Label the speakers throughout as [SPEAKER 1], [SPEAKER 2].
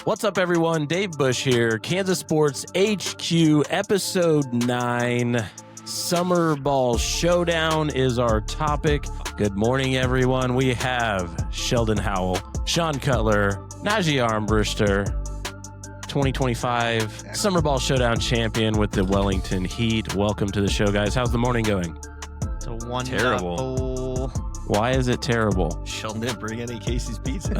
[SPEAKER 1] What's up, everyone? Dave Bush here. Kansas Sports HQ, Episode 9. SummerBall Showdown is our topic. Good morning, everyone. We have Sheldon Howell, Sean Cutler, Najee Armbruster, 2025 SummerBall Showdown champion with the Wellington Heat. Welcome to the show, guys. How's the morning going?
[SPEAKER 2] It's a one
[SPEAKER 1] Terrible. Why is it terrible?
[SPEAKER 3] Sheldon didn't bring any Casey's Pizza.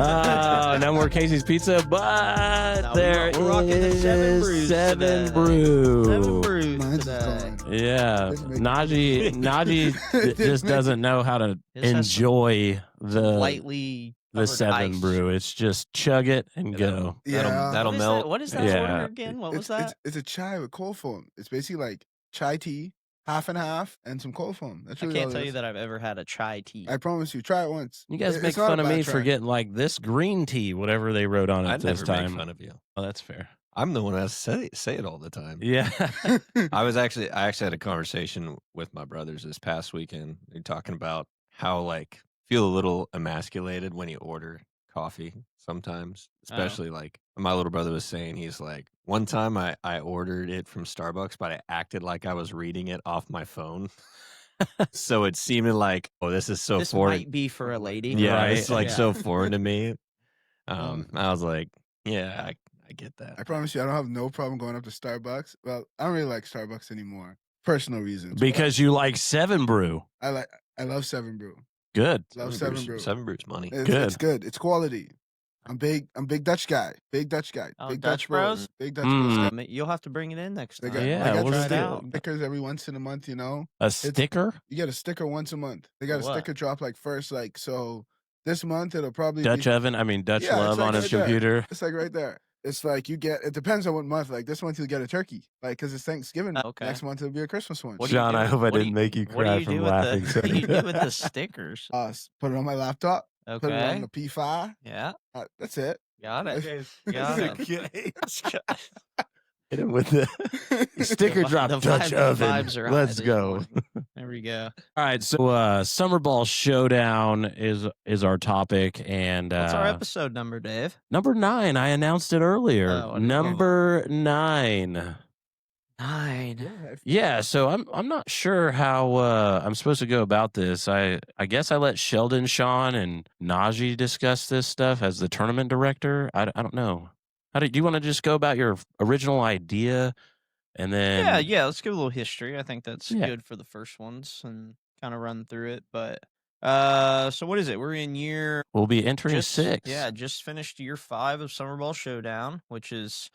[SPEAKER 1] No more Casey's Pizza, but
[SPEAKER 2] No,
[SPEAKER 1] there
[SPEAKER 2] we're rocking the
[SPEAKER 1] is
[SPEAKER 2] Seven
[SPEAKER 1] Seven Brew.
[SPEAKER 2] Seven brews
[SPEAKER 4] Mine's
[SPEAKER 2] today.
[SPEAKER 4] gone.
[SPEAKER 1] Yeah, Najee just doesn't know how to
[SPEAKER 2] His has
[SPEAKER 1] enjoy the
[SPEAKER 2] Lightly
[SPEAKER 1] the
[SPEAKER 2] covered
[SPEAKER 1] Seven
[SPEAKER 2] ice.
[SPEAKER 1] Brew. It's just chug it and go.
[SPEAKER 3] That'll
[SPEAKER 2] What is
[SPEAKER 3] melt.
[SPEAKER 2] that? What is that
[SPEAKER 1] Yeah.
[SPEAKER 2] order again? What was that?
[SPEAKER 4] It's a chai with cold foam. It's basically like chai tea, half and half, and some cold foam. That's
[SPEAKER 2] I
[SPEAKER 4] really
[SPEAKER 2] can't
[SPEAKER 4] all it
[SPEAKER 2] tell you
[SPEAKER 4] is.
[SPEAKER 2] that I've ever had a chai tea.
[SPEAKER 4] I promise you, try it once.
[SPEAKER 1] You guys
[SPEAKER 4] It's
[SPEAKER 1] make
[SPEAKER 4] not a
[SPEAKER 1] fun of
[SPEAKER 4] bad
[SPEAKER 1] me
[SPEAKER 4] try.
[SPEAKER 1] for getting like this green tea, whatever they wrote on it
[SPEAKER 3] I'd
[SPEAKER 1] this
[SPEAKER 3] never
[SPEAKER 1] time.
[SPEAKER 3] make fun of you.
[SPEAKER 1] Oh, that's fair.
[SPEAKER 3] I'm the one that say it all the time.
[SPEAKER 1] Yeah.
[SPEAKER 3] I actually had a conversation with my brothers this past weekend. They're talking about how like feel a little emasculated when you order coffee sometimes, especially like my little brother was saying. He's like, one time I ordered it from Starbucks, but I acted like I was reading it off my phone. So it seemed like, oh, this is so
[SPEAKER 2] This
[SPEAKER 3] foreign.
[SPEAKER 2] might be for a lady.
[SPEAKER 3] Yeah,
[SPEAKER 1] Right.
[SPEAKER 3] it's like
[SPEAKER 2] Yeah.
[SPEAKER 3] so foreign to me. I was like, yeah, I get that.
[SPEAKER 4] I promise you, I don't have no problem going up to Starbucks. Well, I don't really like Starbucks anymore. Personal reasons. but
[SPEAKER 1] Because you like Seven Brew.
[SPEAKER 4] I love Seven Brew.
[SPEAKER 1] Good.
[SPEAKER 4] Love Seven Brew.
[SPEAKER 3] Seven Brew's money.
[SPEAKER 4] It's good. It's quality. I'm big Dutch guy. Big Dutch guy.
[SPEAKER 2] Oh,
[SPEAKER 4] Big
[SPEAKER 2] Dutch Bros?
[SPEAKER 4] Big Dutch
[SPEAKER 1] Mm.
[SPEAKER 4] Bros.
[SPEAKER 2] I mean, you'll have to bring it in next
[SPEAKER 4] They
[SPEAKER 2] time.
[SPEAKER 4] got,
[SPEAKER 1] Yeah,
[SPEAKER 4] they got
[SPEAKER 1] we'll
[SPEAKER 2] try it
[SPEAKER 1] do
[SPEAKER 2] out.
[SPEAKER 4] stickers every once in a month, you know.
[SPEAKER 1] A sticker?
[SPEAKER 4] You get a sticker once a month. They got a
[SPEAKER 2] What?
[SPEAKER 4] sticker drop like first, like so this month it'll probably
[SPEAKER 1] Dutch
[SPEAKER 4] be,
[SPEAKER 1] oven? I mean, Dutch
[SPEAKER 4] Yeah, it's
[SPEAKER 1] love
[SPEAKER 4] like
[SPEAKER 1] on his
[SPEAKER 4] right there.
[SPEAKER 1] computer.
[SPEAKER 4] It's like right there. It's like you get. It depends on what month. Like this month you'll get a turkey, like because it's Thanksgiving.
[SPEAKER 2] Okay.
[SPEAKER 4] Next month it'll be a Christmas one.
[SPEAKER 2] What do you
[SPEAKER 1] John,
[SPEAKER 2] do
[SPEAKER 1] I
[SPEAKER 2] with-
[SPEAKER 1] hope I
[SPEAKER 2] what do
[SPEAKER 1] didn't
[SPEAKER 2] you-
[SPEAKER 1] make you
[SPEAKER 2] what do
[SPEAKER 1] cry
[SPEAKER 2] you
[SPEAKER 1] from
[SPEAKER 2] do with
[SPEAKER 1] laughing.
[SPEAKER 2] the,
[SPEAKER 1] so
[SPEAKER 2] What do you do with
[SPEAKER 1] good.
[SPEAKER 2] the stickers?
[SPEAKER 4] Put it on my laptop. Put it on
[SPEAKER 2] Okay.
[SPEAKER 4] the P5.
[SPEAKER 2] Yeah.
[SPEAKER 4] That's it.
[SPEAKER 2] Got it. Got it.
[SPEAKER 1] Hit him with the sticker
[SPEAKER 2] The
[SPEAKER 1] drop
[SPEAKER 2] vi-
[SPEAKER 1] Dutch
[SPEAKER 2] the
[SPEAKER 1] oven.
[SPEAKER 2] vibes are high
[SPEAKER 1] Let's
[SPEAKER 2] this
[SPEAKER 1] go.
[SPEAKER 2] morning. There we go.
[SPEAKER 1] All right, so SummerBall Showdown is our topic, and
[SPEAKER 2] What's our episode number, Dave?
[SPEAKER 1] number 9. I announced it earlier.
[SPEAKER 2] Oh, I didn't
[SPEAKER 1] Number 9.
[SPEAKER 2] 9.
[SPEAKER 1] Yeah, so I'm not sure how I'm supposed to go about this. I guess I let Sheldon, Sean, and Najee discuss this stuff as the tournament director. I don't know. Do you want to just go about your original idea, and then
[SPEAKER 2] Yeah. Let's give a little history. I think that's
[SPEAKER 1] Yeah.
[SPEAKER 2] good for the first ones and kind of run through it. But so what is it? We're in year
[SPEAKER 1] we'll be entering 6.
[SPEAKER 2] Yeah, just finished year 5 of SummerBall Showdown, which is,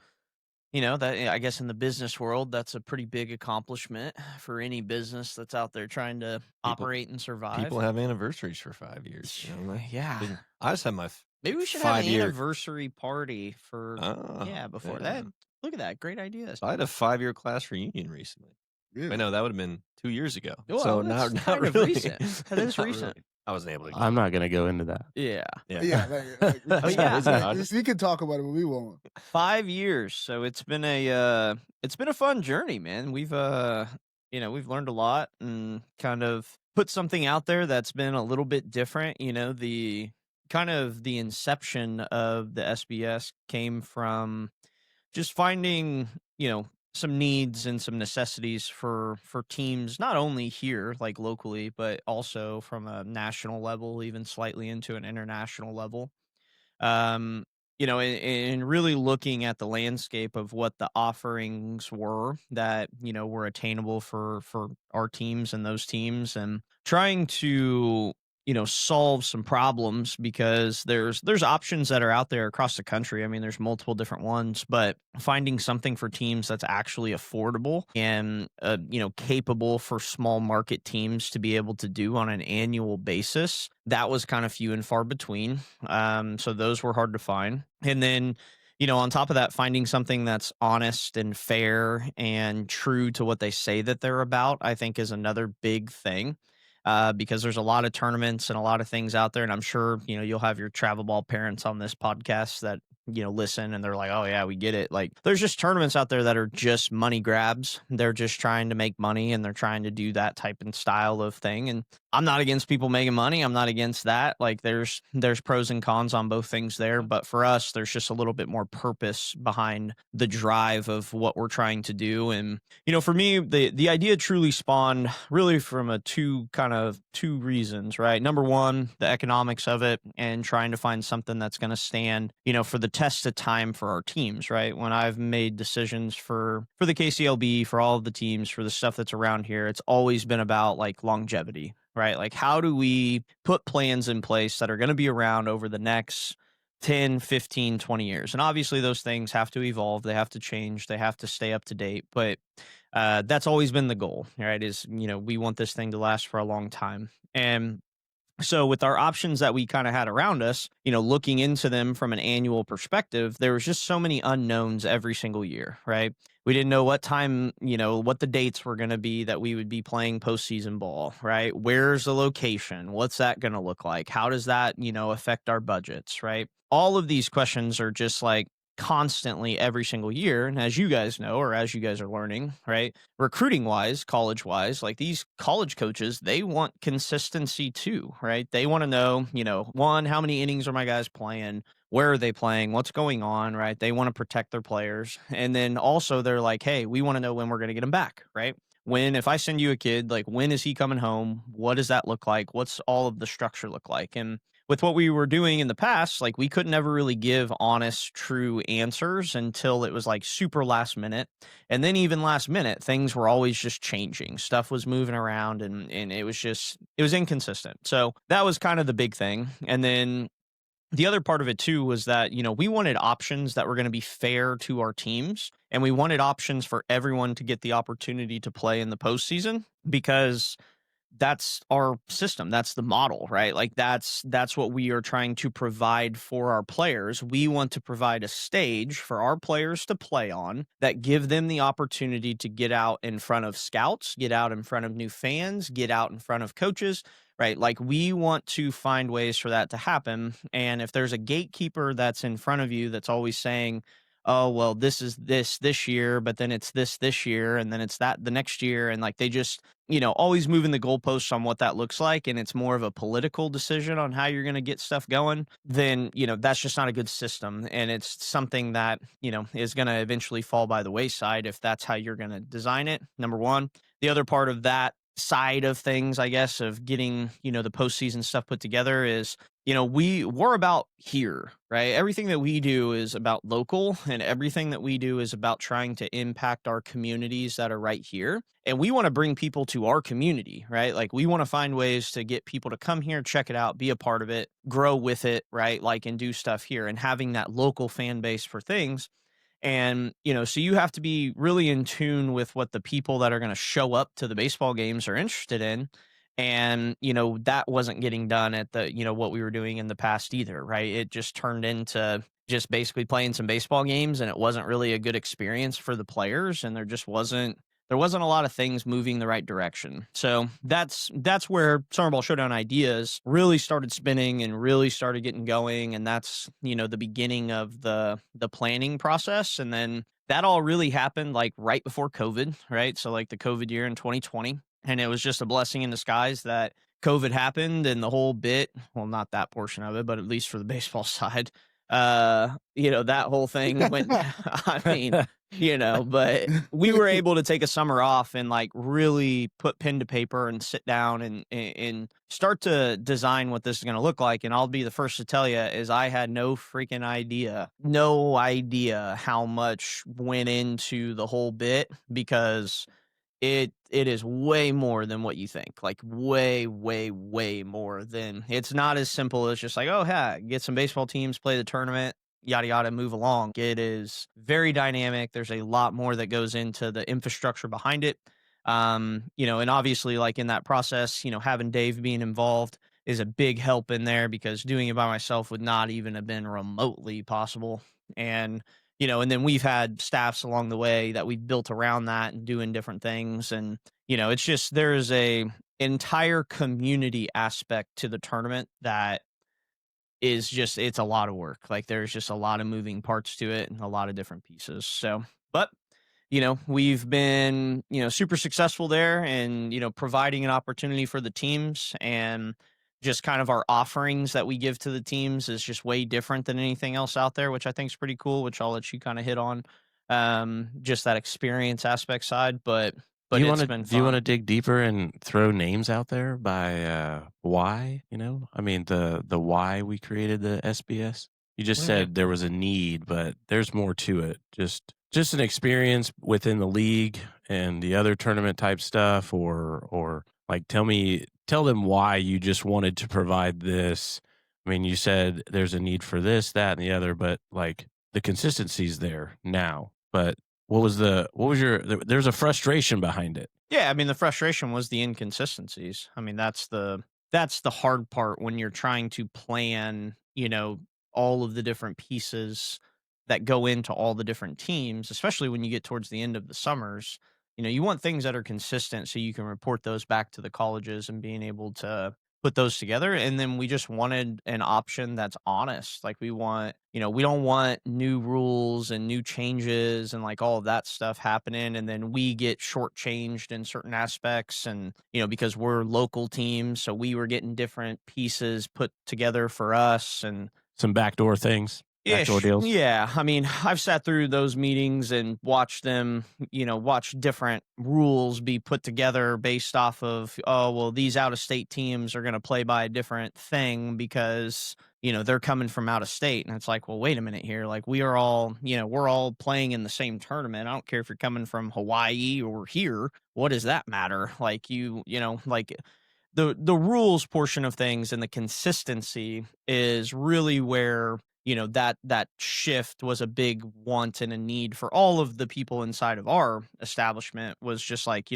[SPEAKER 2] that I guess in the business world, that's a pretty big accomplishment for any business that's out there trying to operate and survive.
[SPEAKER 3] People have anniversaries for 5 years. You know?
[SPEAKER 2] Yeah.
[SPEAKER 3] I just had my
[SPEAKER 2] Maybe we should have an
[SPEAKER 3] 5-year
[SPEAKER 2] anniversary party for before
[SPEAKER 3] yeah.
[SPEAKER 2] that. Look at that. Great idea.
[SPEAKER 3] I had a 5-year class reunion recently.
[SPEAKER 4] Really?
[SPEAKER 3] I know that would have been 2 years ago.
[SPEAKER 2] Well,
[SPEAKER 3] so
[SPEAKER 2] that's
[SPEAKER 3] not
[SPEAKER 2] kind of
[SPEAKER 3] really.
[SPEAKER 2] recent. That is
[SPEAKER 3] Not
[SPEAKER 2] recent.
[SPEAKER 3] really. I wasn't able to.
[SPEAKER 1] I'm not going to go into that.
[SPEAKER 2] Yeah.
[SPEAKER 4] Yeah, like,
[SPEAKER 2] Oh, yeah.
[SPEAKER 4] we can talk about it, but we won't.
[SPEAKER 2] 5 years. So it's been a fun journey, man. We've we've learned a lot and kind of put something out there that's been a little bit different. The kind of the inception of the SBS came from just finding, some needs and some necessities for teams, not only here, like locally, but also from a national level, even slightly into an international level. And really looking at the landscape of what the offerings were that, were attainable for our teams and those teams, and trying to, solve some problems, because there's options that are out there across the country. I mean, there's multiple different ones, but finding something for teams that's actually affordable and, capable for small market teams to be able to do on an annual basis, that was kind of few and far between. So those were hard to find. And then, on top of that, finding something that's honest and fair and true to what they say that they're about, I think is another big thing. Because there's a lot of tournaments and a lot of things out there. And I'm sure, you'll have your travel ball parents on this podcast that, listen and they're like, oh yeah, we get it. Like there's just tournaments out there that are just money grabs. They're just trying to make money and they're trying to do that type and style of thing. And I'm not against people making money. I'm not against that. Like there's pros and cons on both things there. But for us, there's just a little bit more purpose behind the drive of what we're trying to do. And, for me, the idea truly spawned really from two reasons, right? Number one, the economics of it and trying to find something that's going to stand, for the test of time for our teams, right? When I've made decisions for the KCLB, for all of the teams, for the stuff that's around here, it's always been about like longevity, right? Like how do we put plans in place that are going to be around over the next 10, 15, 20 years? And obviously those things have to evolve. They have to change. They have to stay up to date. But that's always been the goal, right? Is, we want this thing to last for a long time. And so with our options that we kind of had around us, looking into them from an annual perspective, there was just so many unknowns every single year, right? We didn't know what time, what the dates were going to be that we would be playing postseason ball, right? Where's the location? What's that going to look like? How does that, affect our budgets, right? All of these questions are just like constantly every single year. And as you guys know, or as you guys are learning, right, recruiting wise, college wise, like these college coaches, they want consistency too, right? They want to know, one, how many innings are my guys playing? Where are they playing? What's going on, right? They want to protect their players. And then also they're like, hey, we want to know when we're going to get them back, right? If I send you a kid, like when is he coming home? What does that look like? What's all of the structure look like? And with what we were doing in the past, like we couldn't ever really give honest, true answers until it was like super last minute. And then even last minute, things were always just changing. Stuff was moving around and it was inconsistent. So that was kind of the big thing. And then the other part of it too was that, we wanted options that were going to be fair to our teams. And we wanted options for everyone to get the opportunity to play in the postseason because that's our system. That's the model, right? Like that's what we are trying to provide for our players. We want to provide a stage for our players to play on that give them the opportunity to get out in front of scouts, get out in front of new fans, get out in front of coaches, right? Like we want to find ways for that to happen. And if there's a gatekeeper that's in front of you that's always saying, oh, well, this is this year, but then it's this year, and then it's that the next year. And like they just, always moving the goalposts on what that looks like. And it's more of a political decision on how you're going to get stuff going. Then, that's just not a good system. And it's something that, is going to eventually fall by the wayside if that's how you're going to design it. Number one. The other part of that side of things, I guess, of getting, the postseason stuff put together is, we're about here, right? Everything that we do is about local and everything that we do is about trying to impact our communities that are right here. And we want to bring people to our community, right? Like we want to find ways to get people to come here, check it out, be a part of it, grow with it, right? Like, and do stuff here and having that local fan base for things. And, so you have to be really in tune with what the people that are going to show up to the baseball games are interested in. And, that wasn't getting done at the, what we were doing in the past either, right? It just turned into just basically playing some baseball games and it wasn't really a good experience for the players. And there wasn't a lot of things moving the right direction. So that's where SummerBall Showdown ideas really started spinning and really started getting going. And that's, the beginning of the planning process. And then that all really happened like right before COVID, right? So like the COVID year in 2020. And it was just a blessing in disguise that COVID happened and the whole bit, well, not that portion of it, but at least for the baseball side, that whole thing went, I mean, but we were able to take a summer off and like really put pen to paper and sit down and start to design what this is going to look like. And I'll be the first to tell you is I had no freaking idea how much went into the whole bit because it is way more than what you think, like way, way, way more than it's not as simple as just like, oh, yeah, get some baseball teams, play the tournament, yada, yada, move along. It is very dynamic. There's a lot more that goes into the infrastructure behind it. And obviously like in that process, having Dave being involved is a big help in there because doing it by myself would not even have been remotely possible. And and then we've had staffs along the way that we've built around that and doing different things. And, it's just, there's a entire community aspect to the tournament that is just, it's a lot of work. Like there's just a lot of moving parts to it and a lot of different pieces. So, but we've been, super successful there and, providing an opportunity for the teams, and just kind of our offerings that we give to the teams is just way different than anything else out there, which I think is pretty cool, which I'll let you kind of hit on, just that experience aspect side. But
[SPEAKER 1] Do you want
[SPEAKER 2] it's
[SPEAKER 1] to
[SPEAKER 2] been
[SPEAKER 1] do you want to
[SPEAKER 2] fun.
[SPEAKER 1] dig deeper and throw names out there by why? I mean the why we created the SBS. You just
[SPEAKER 2] What do you mean?
[SPEAKER 1] said there was a need, but there's more to it. Just an experience within the league and the other tournament type stuff, or like tell them why you just wanted to provide this. I mean, you said there's a need for this, that, and the other, but like the consistency's there now. But what was there's a frustration behind it.
[SPEAKER 2] Yeah, I mean, the frustration was the inconsistencies. I mean, that's the hard part when you're trying to plan, all of the different pieces that go into all the different teams, especially when you get towards the end of the summers. You want things that are consistent so you can report those back to the colleges and being able to put those together. And then we just wanted an option that's honest. Like we want, we don't want new rules and new changes and like all of that stuff happening. And then we get shortchanged in certain aspects. And, because we're local teams, so we were getting different pieces put together for us. And
[SPEAKER 1] Some backdoor things, backdoor deals.
[SPEAKER 2] yeah. I mean, I've sat through those meetings and watched them, watch different rules be put together based off of, oh, well, these out of state teams are going to play by a different thing because, they're coming from out of state. And it's like, well, wait a minute here. Like we are all, we're all playing in the same tournament. I don't care if you're coming from Hawaii or here. What does that matter? Like like the rules portion of things and the consistency is really where that shift was a big want and a need for all of the people inside of our establishment. Was just like,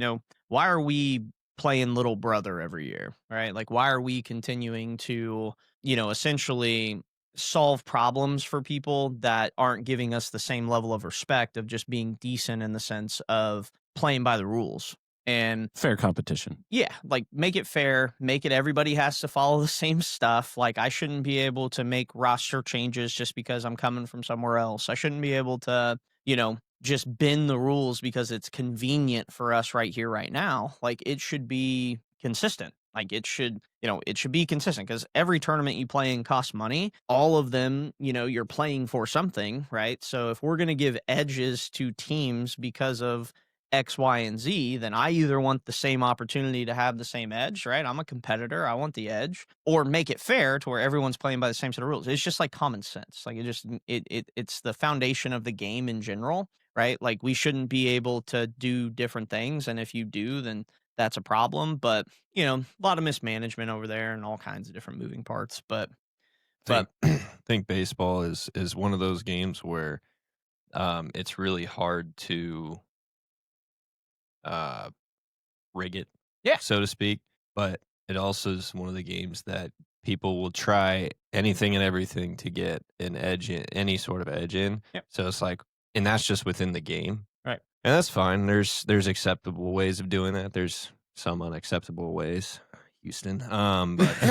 [SPEAKER 2] why are we playing little brother every year, right? Like why are we continuing to essentially solve problems for people that aren't giving us the same level of respect of just being decent in the sense of playing by the rules. And
[SPEAKER 1] Fair competition.
[SPEAKER 2] yeah, like make it fair, make it everybody has to follow the same stuff. Like I shouldn't be able to make roster changes just because I'm coming from somewhere else. I shouldn't be able to, just bend the rules because it's convenient for us right here, right now. Like it should be consistent. Like it should be consistent because every tournament you play in costs money. All of them, you're playing for something, right? So if we're going to give edges to teams because of X, Y, and Z, then I either want the same opportunity to have the same edge, right? I'm a competitor. I want the edge, or make it fair to where everyone's playing by the same set of rules. It's just like common sense. Like it's the foundation of the game in general, right? Like we shouldn't be able to do different things. And if you do, then that's a problem. But, a lot of mismanagement over there and all kinds of different moving parts. But
[SPEAKER 3] I think baseball is one of those games where it's really hard to rig it,
[SPEAKER 2] Yeah.
[SPEAKER 3] so to speak. But it also is one of the games that people will try anything and everything to get an edge in, any sort of edge in.
[SPEAKER 2] Yep.
[SPEAKER 3] So it's like, and that's just within the game,
[SPEAKER 2] Right.
[SPEAKER 3] And that's fine. There's acceptable ways of doing that. There's some unacceptable ways. Houston, but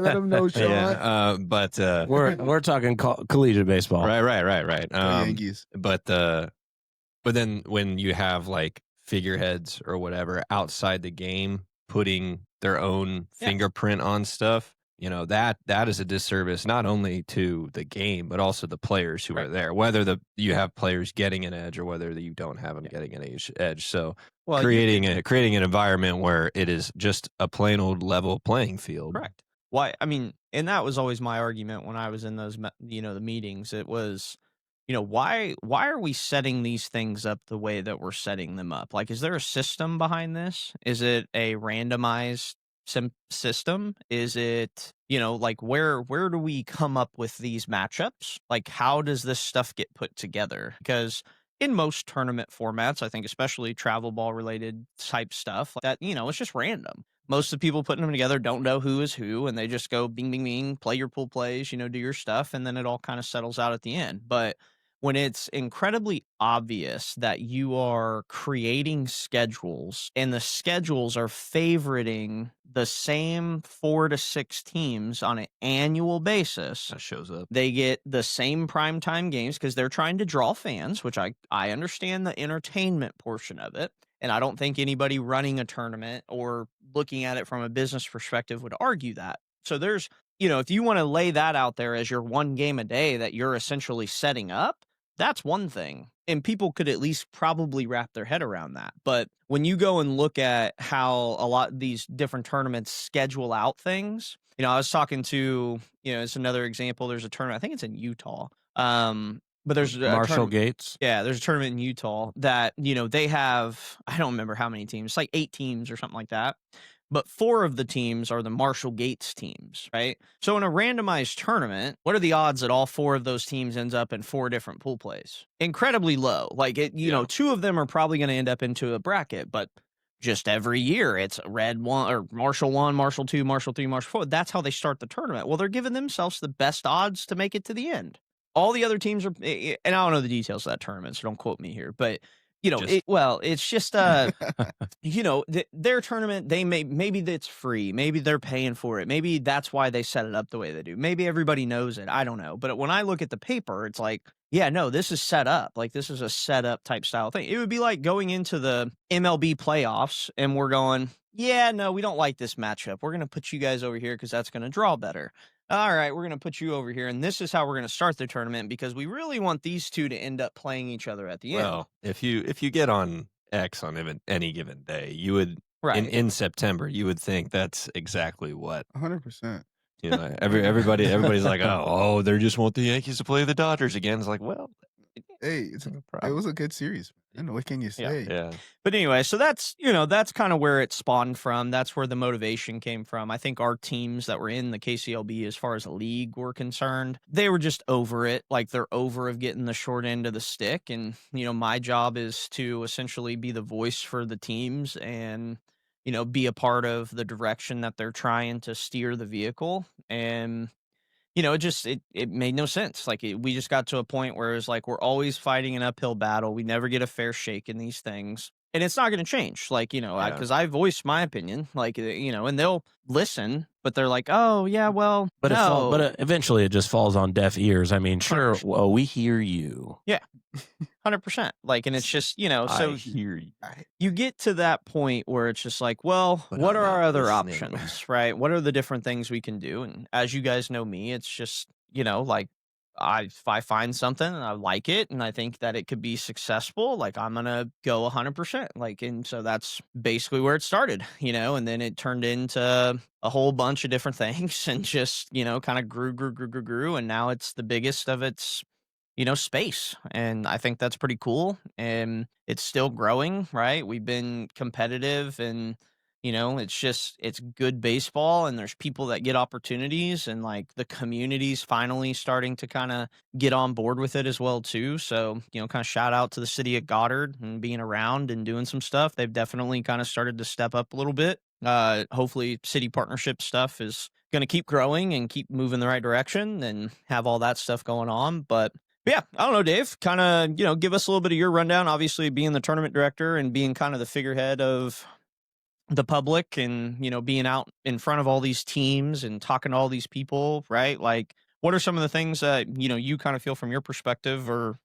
[SPEAKER 4] let him know, Sean.
[SPEAKER 3] yeah, but
[SPEAKER 1] We're talking collegiate baseball.
[SPEAKER 3] right.
[SPEAKER 4] Yankees.
[SPEAKER 3] But then when you have like figureheads or whatever outside the game putting their own fingerprint on stuff, that is a disservice not only to the game but also the players who are there. Whether you have players getting an edge or whether you don't have them getting an edge. So creating an environment where it is just a plain old level playing field.
[SPEAKER 2] Correct. Why? I mean, and that was always my argument when I was in those, the meetings. It was, why are we setting these things up the way that we're setting them up? Like, is there a system behind this? Is it a randomized system? Is it, like where do we come up with these matchups? Like, how does this stuff get put together? Because in most tournament formats, I think especially travel ball related type stuff, that, it's just random. Most of the people putting them together don't know who is who, and they just go bing, bing, bing, play your pool plays, do your stuff, and then it all kind of settles out at the end. But when it's incredibly obvious that you are creating schedules and the schedules are favoriting the same 4 to 6 teams on an annual basis.
[SPEAKER 3] That shows up.
[SPEAKER 2] They get the same primetime games because they're trying to draw fans, which I understand the entertainment portion of it. And I don't think anybody running a tournament or looking at it from a business perspective would argue that. So there's, if you want to lay that out there as your one game a day that you're essentially setting up, that's one thing. And people could at least probably wrap their head around that. But when you go and look at how a lot of these different tournaments schedule out things, I was talking to, it's another example. There's a tournament, I think it's in Utah. But there's
[SPEAKER 1] Marshall Gates.
[SPEAKER 2] Yeah, there's a tournament in Utah that, they have, I don't remember how many teams, like 8 teams or something like that. But 4 of the teams are the Marshall Gates teams, right? So in a randomized tournament, what are the odds that all 4 of those teams ends up in 4 different pool plays? Incredibly low. Like, 2 of them are probably going to end up into a bracket, but just every year it's Red 1 or Marshall 1, Marshall 2, Marshall 3, Marshall 4. That's how they start the tournament. Well, they're giving themselves the best odds to make it to the end. All the other teams are, and I don't know the details of that tournament, so don't quote me here, but it's just, their tournament, maybe it's free. Maybe they're paying for it. Maybe that's why they set it up the way they do. Maybe everybody knows it. I don't know. But when I look at the paper, it's like, yeah, no, this is set up. Like, this is a setup type style thing. It would be like going into the MLB playoffs and we're going, yeah, no, we don't like this matchup. We're going to put you guys over here because that's going to draw better. All right, we're going to put you over here, and this is how we're going to start the tournament because we really want these 2 to end up playing each other at the end.
[SPEAKER 3] Well, if you get on X on any given day, you would in September, you would think that's exactly what
[SPEAKER 4] 100%.
[SPEAKER 3] Everybody's like, oh, they just want the Yankees to play the Dodgers again. It's like, well,
[SPEAKER 4] hey, it was a good series. And what can you say?
[SPEAKER 3] Yeah.
[SPEAKER 2] But anyway, so that's kind of where it spawned from. That's where the motivation came from. I think our teams that were in the KCLB, as far as the league were concerned, they were just over it. Like, they're over of getting the short end of the stick. And, my job is to essentially be the voice for the teams and, be a part of the direction that they're trying to steer the vehicle. And it made no sense. Like, we just got to a point where it's like, we're always fighting an uphill battle. We never get a fair shake in these things. And it's not going to change. Like, because I voiced my opinion, like, and they'll listen, but they're like, oh, yeah, well,
[SPEAKER 1] But
[SPEAKER 2] no.
[SPEAKER 1] eventually it just falls on deaf ears. I mean, sure,
[SPEAKER 2] 100%.
[SPEAKER 1] well, we hear you.
[SPEAKER 2] Yeah, 100%. Like, and it's just, so
[SPEAKER 3] I hear you.
[SPEAKER 2] you get to that point where it's just like, well,
[SPEAKER 3] But
[SPEAKER 2] what
[SPEAKER 3] I'm
[SPEAKER 2] are
[SPEAKER 3] not
[SPEAKER 2] our other
[SPEAKER 3] listening.
[SPEAKER 2] options, right? What are the different things we can do? And as you guys know me, it's just, like, if I find something and I like it and I think that it could be successful, like, I'm going to go 100%. Like, and so that's basically where it started, and then it turned into a whole bunch of different things and just, kind of grew. And now it's the biggest of its, space. And I think that's pretty cool. And it's still growing, right? We've been competitive and, it's good baseball and there's people that get opportunities and like the community's finally starting to kind of get on board with it as well too. So, kind of shout out to the city of Goddard and being around and doing some stuff. They've definitely kind of started to step up a little bit. Hopefully city partnership stuff is going to keep growing and keep moving the right direction and have all that stuff going on. But yeah, I don't know, Dave, kind of, give us a little bit of your rundown, obviously being the tournament director and being kind of the figurehead of the public and, being out in front of all these teams and talking to all these people, right? Like, what are some of the things that, you kind of feel from your perspective are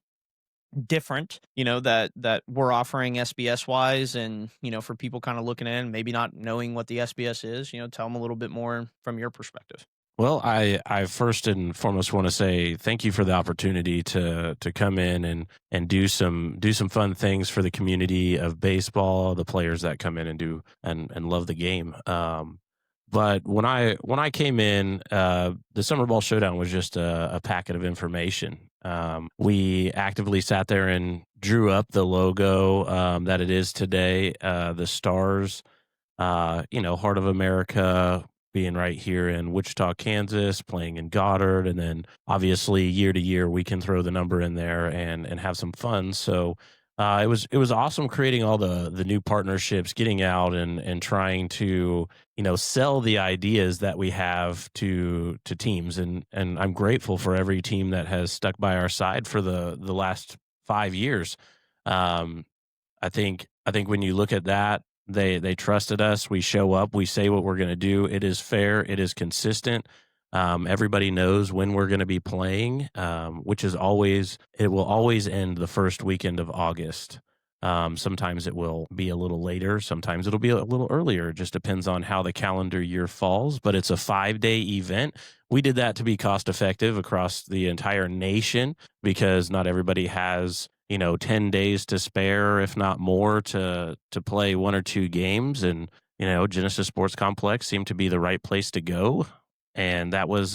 [SPEAKER 2] different, that we're offering SBS wise and, for people kind of looking in, maybe not knowing what the SBS is, tell them a little bit more from your perspective.
[SPEAKER 1] Well, I first and foremost want to say thank you for the opportunity to come in and do some fun things for the community of baseball, the players that come in and do and love the game. But when I came in, the SummerBall Showdown was just a packet of information. We actively sat there and drew up the logo that it is today, the stars, Heart of America, being right here in Wichita, Kansas, playing in Goddard. And then obviously year to year, we can throw the number in there and have some fun. So It was awesome creating all the new partnerships, getting out and trying to sell the ideas that we have to teams, and I'm grateful for every team that has stuck by our side for the last 5 years. Um, I think when you look at that, they trusted us. We show up, we say what we're going to do. It is fair, it is consistent. Everybody knows when we're going to be playing, which is it will always end the first weekend of August. Sometimes it will be a little later, sometimes it'll be a little earlier. It just depends on how the calendar year falls, but it's a 5-day event. We did that to be cost effective across the entire nation because not everybody has 10 days to spare, if not more, to play 1 or 2 games. And Genesis Sports Complex seemed to be the right place to go, and that was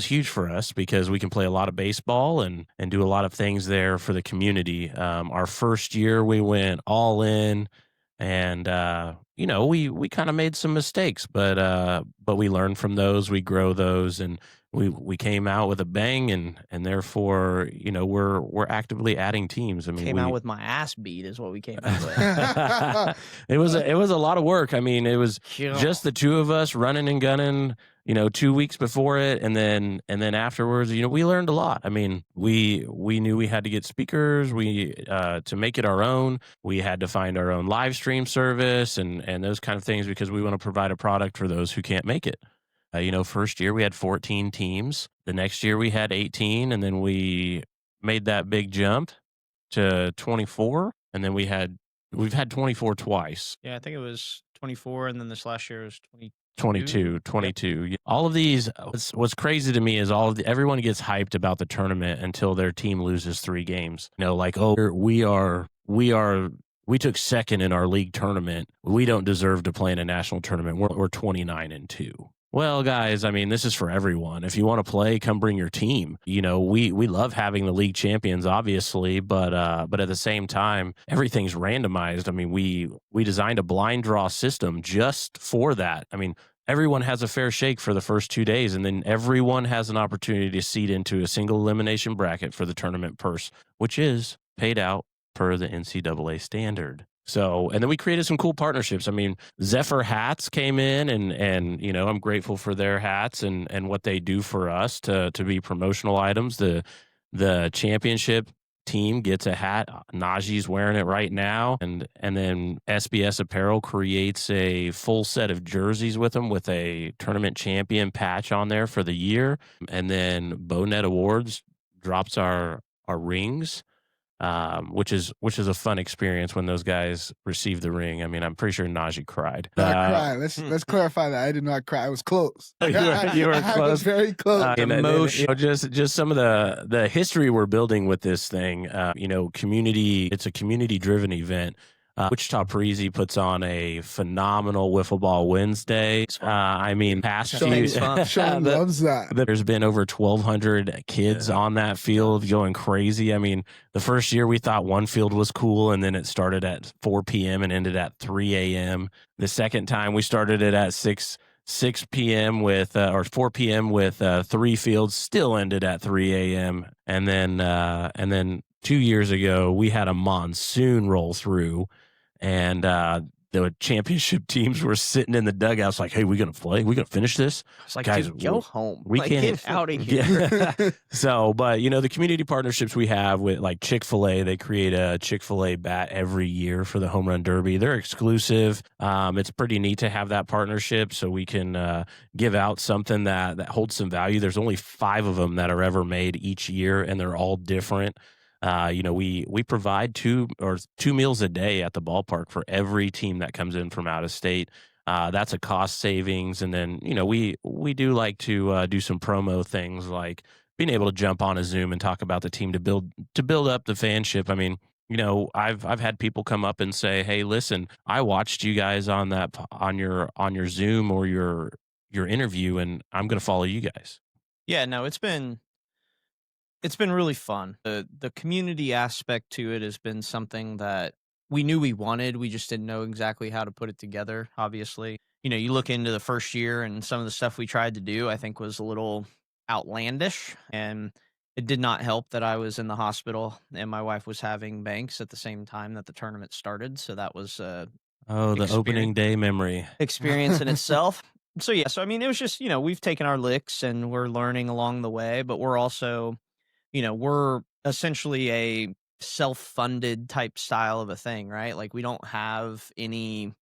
[SPEAKER 1] huge for us because we can play a lot of baseball and do a lot of things there for the community. Our first year we went all in, and we kind of made some mistakes, but we learned from those, we grow those, and we came out with a bang, and therefore we're actively adding teams. I mean,
[SPEAKER 2] Came out with my ass beat is what we came out with.
[SPEAKER 1] it was a lot of work. I mean, it was just the two of us running and gunning, 2 weeks before it, and then afterwards, we learned a lot. I mean, we knew we had to get speakers, to make it our own. We had to find our own live stream service and those kind of things because we want to provide a product for those who can't make it. First year we had 14 teams. The next year we had 18, and then we made that big jump to 24, and then we've had 24 twice.
[SPEAKER 2] Yeah, I think it was 24, and then this last year was
[SPEAKER 1] 22. Yeah. All of these, what's crazy to me is everyone gets hyped about the tournament until their team loses 3 games. Like, oh, we took second in our league tournament. We don't deserve to play in a national tournament. We're 29-2. Well, guys, I mean, this is for everyone. If you want to play, come bring your team. We love having the league champions, obviously, but at the same time, everything's randomized. I mean, we designed a blind draw system just for that. I mean, everyone has a fair shake for the first 2 days, and then everyone has an opportunity to seed into a single elimination bracket for the tournament purse, which is paid out per the NCAA standard. So, and then we created some cool partnerships. I mean, Zephyr hats came in, and I'm grateful for their hats and what they do for us to be promotional items. The championship team gets a hat. Najee's wearing it right now, and then SBS Apparel creates a full set of jerseys with them with a tournament champion patch on there for the year. And then Bownet Awards drops our rings. Which is a fun experience when those guys receive the ring. I mean, I'm pretty sure Najee cried.
[SPEAKER 4] Not cry. Let's clarify that I did not cry. I was close.
[SPEAKER 1] You were
[SPEAKER 4] I
[SPEAKER 1] close.
[SPEAKER 4] was very close.
[SPEAKER 1] Just some of the history we're building with this thing. Community. It's a community-driven event. Wichita Parisi puts on a phenomenal wiffle ball Wednesday. I mean,
[SPEAKER 4] Sean loves that.
[SPEAKER 1] There's been over 1,200 kids on that field going crazy. I mean, the first year we thought one field was cool, and then it started at 4 p.m. and ended at 3 a.m. The second time we started it at 6 p.m. or 4 p.m. with 3 fields, still ended at 3 a.m. And then 2 years ago we had a monsoon roll through, and the championship teams were sitting in the dugouts like, hey, we gonna play? We gonna finish this?
[SPEAKER 2] It's like,
[SPEAKER 1] guys,
[SPEAKER 2] dude, go home.
[SPEAKER 1] We can't
[SPEAKER 2] get out of here.
[SPEAKER 1] Yeah. So, but the community partnerships we have with like Chick-fil-A, they create a Chick-fil-A bat every year for the Home Run Derby. They're exclusive. It's pretty neat to have that partnership so we can give out something that holds some value. There's only 5 of them that are ever made each year, and they're all different. We provide 2 meals a day at the ballpark for every team that comes in from out of state. That's a cost savings. And then, we do like to do some promo things like being able to jump on a Zoom and talk about the team to build up the fanship. I mean, I've had people come up and say, hey, listen, I watched you guys on your Zoom or your interview, and I'm going to follow you guys.
[SPEAKER 2] Yeah, no, it's been really fun. The community aspect to it has been something that we knew we wanted. We just didn't know exactly how to put it together, obviously. You look into the first year and some of the stuff we tried to do, I think was a little outlandish. And it did not help that I was in the hospital and my wife was having banks at the same time that the tournament started. So that was
[SPEAKER 1] Oh, the opening day memory.
[SPEAKER 2] experience in itself. So yeah, so I mean, it was just, we've taken our licks and we're learning along the way, but we're also, we're essentially a self-funded type style of a thing, right? Like we don't have any,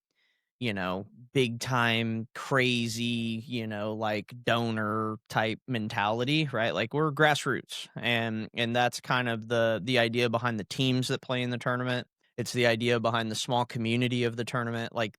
[SPEAKER 2] big time crazy, like donor type mentality, right? Like we're grassroots, and that's kind of the idea behind the teams that play in the tournament. It's the idea behind the small community of the tournament. Like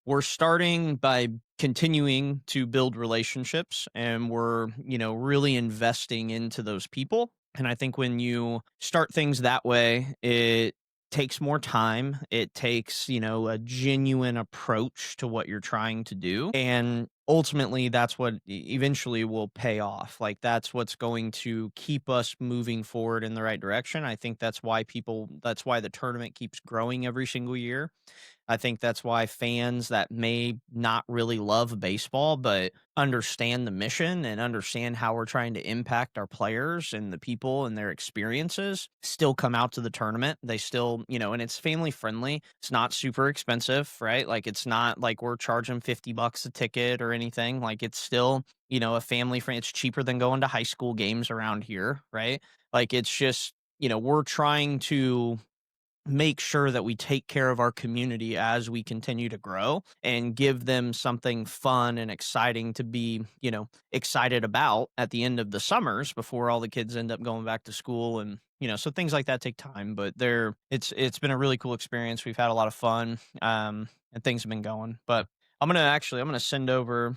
[SPEAKER 2] we're starting by continuing to build relationships, and we're, really investing into those people. And I think when you start things that way, it takes more time. It takes, a genuine approach to what you're trying to do. And ultimately, that's what eventually will pay off. Like that's what's going to keep us moving forward in the right direction. I think that's why the tournament keeps growing every single year. I think that's why fans that may not really love baseball, but understand the mission and understand how we're trying to impact our players and the people and their experiences still come out to the tournament. They still, and it's family friendly. It's not super expensive, right? Like it's not like we're charging $50 a ticket or anything. Like it's still, a family friend. It's cheaper than going to high school games around here, right? Like it's just, we're trying to make sure that we take care of our community as we continue to grow and give them something fun and exciting to be, excited about at the end of the summers before all the kids end up going back to school. And, so things like that take time, but it's been a really cool experience. We've had a lot of fun, and things have been going, but I'm going to send over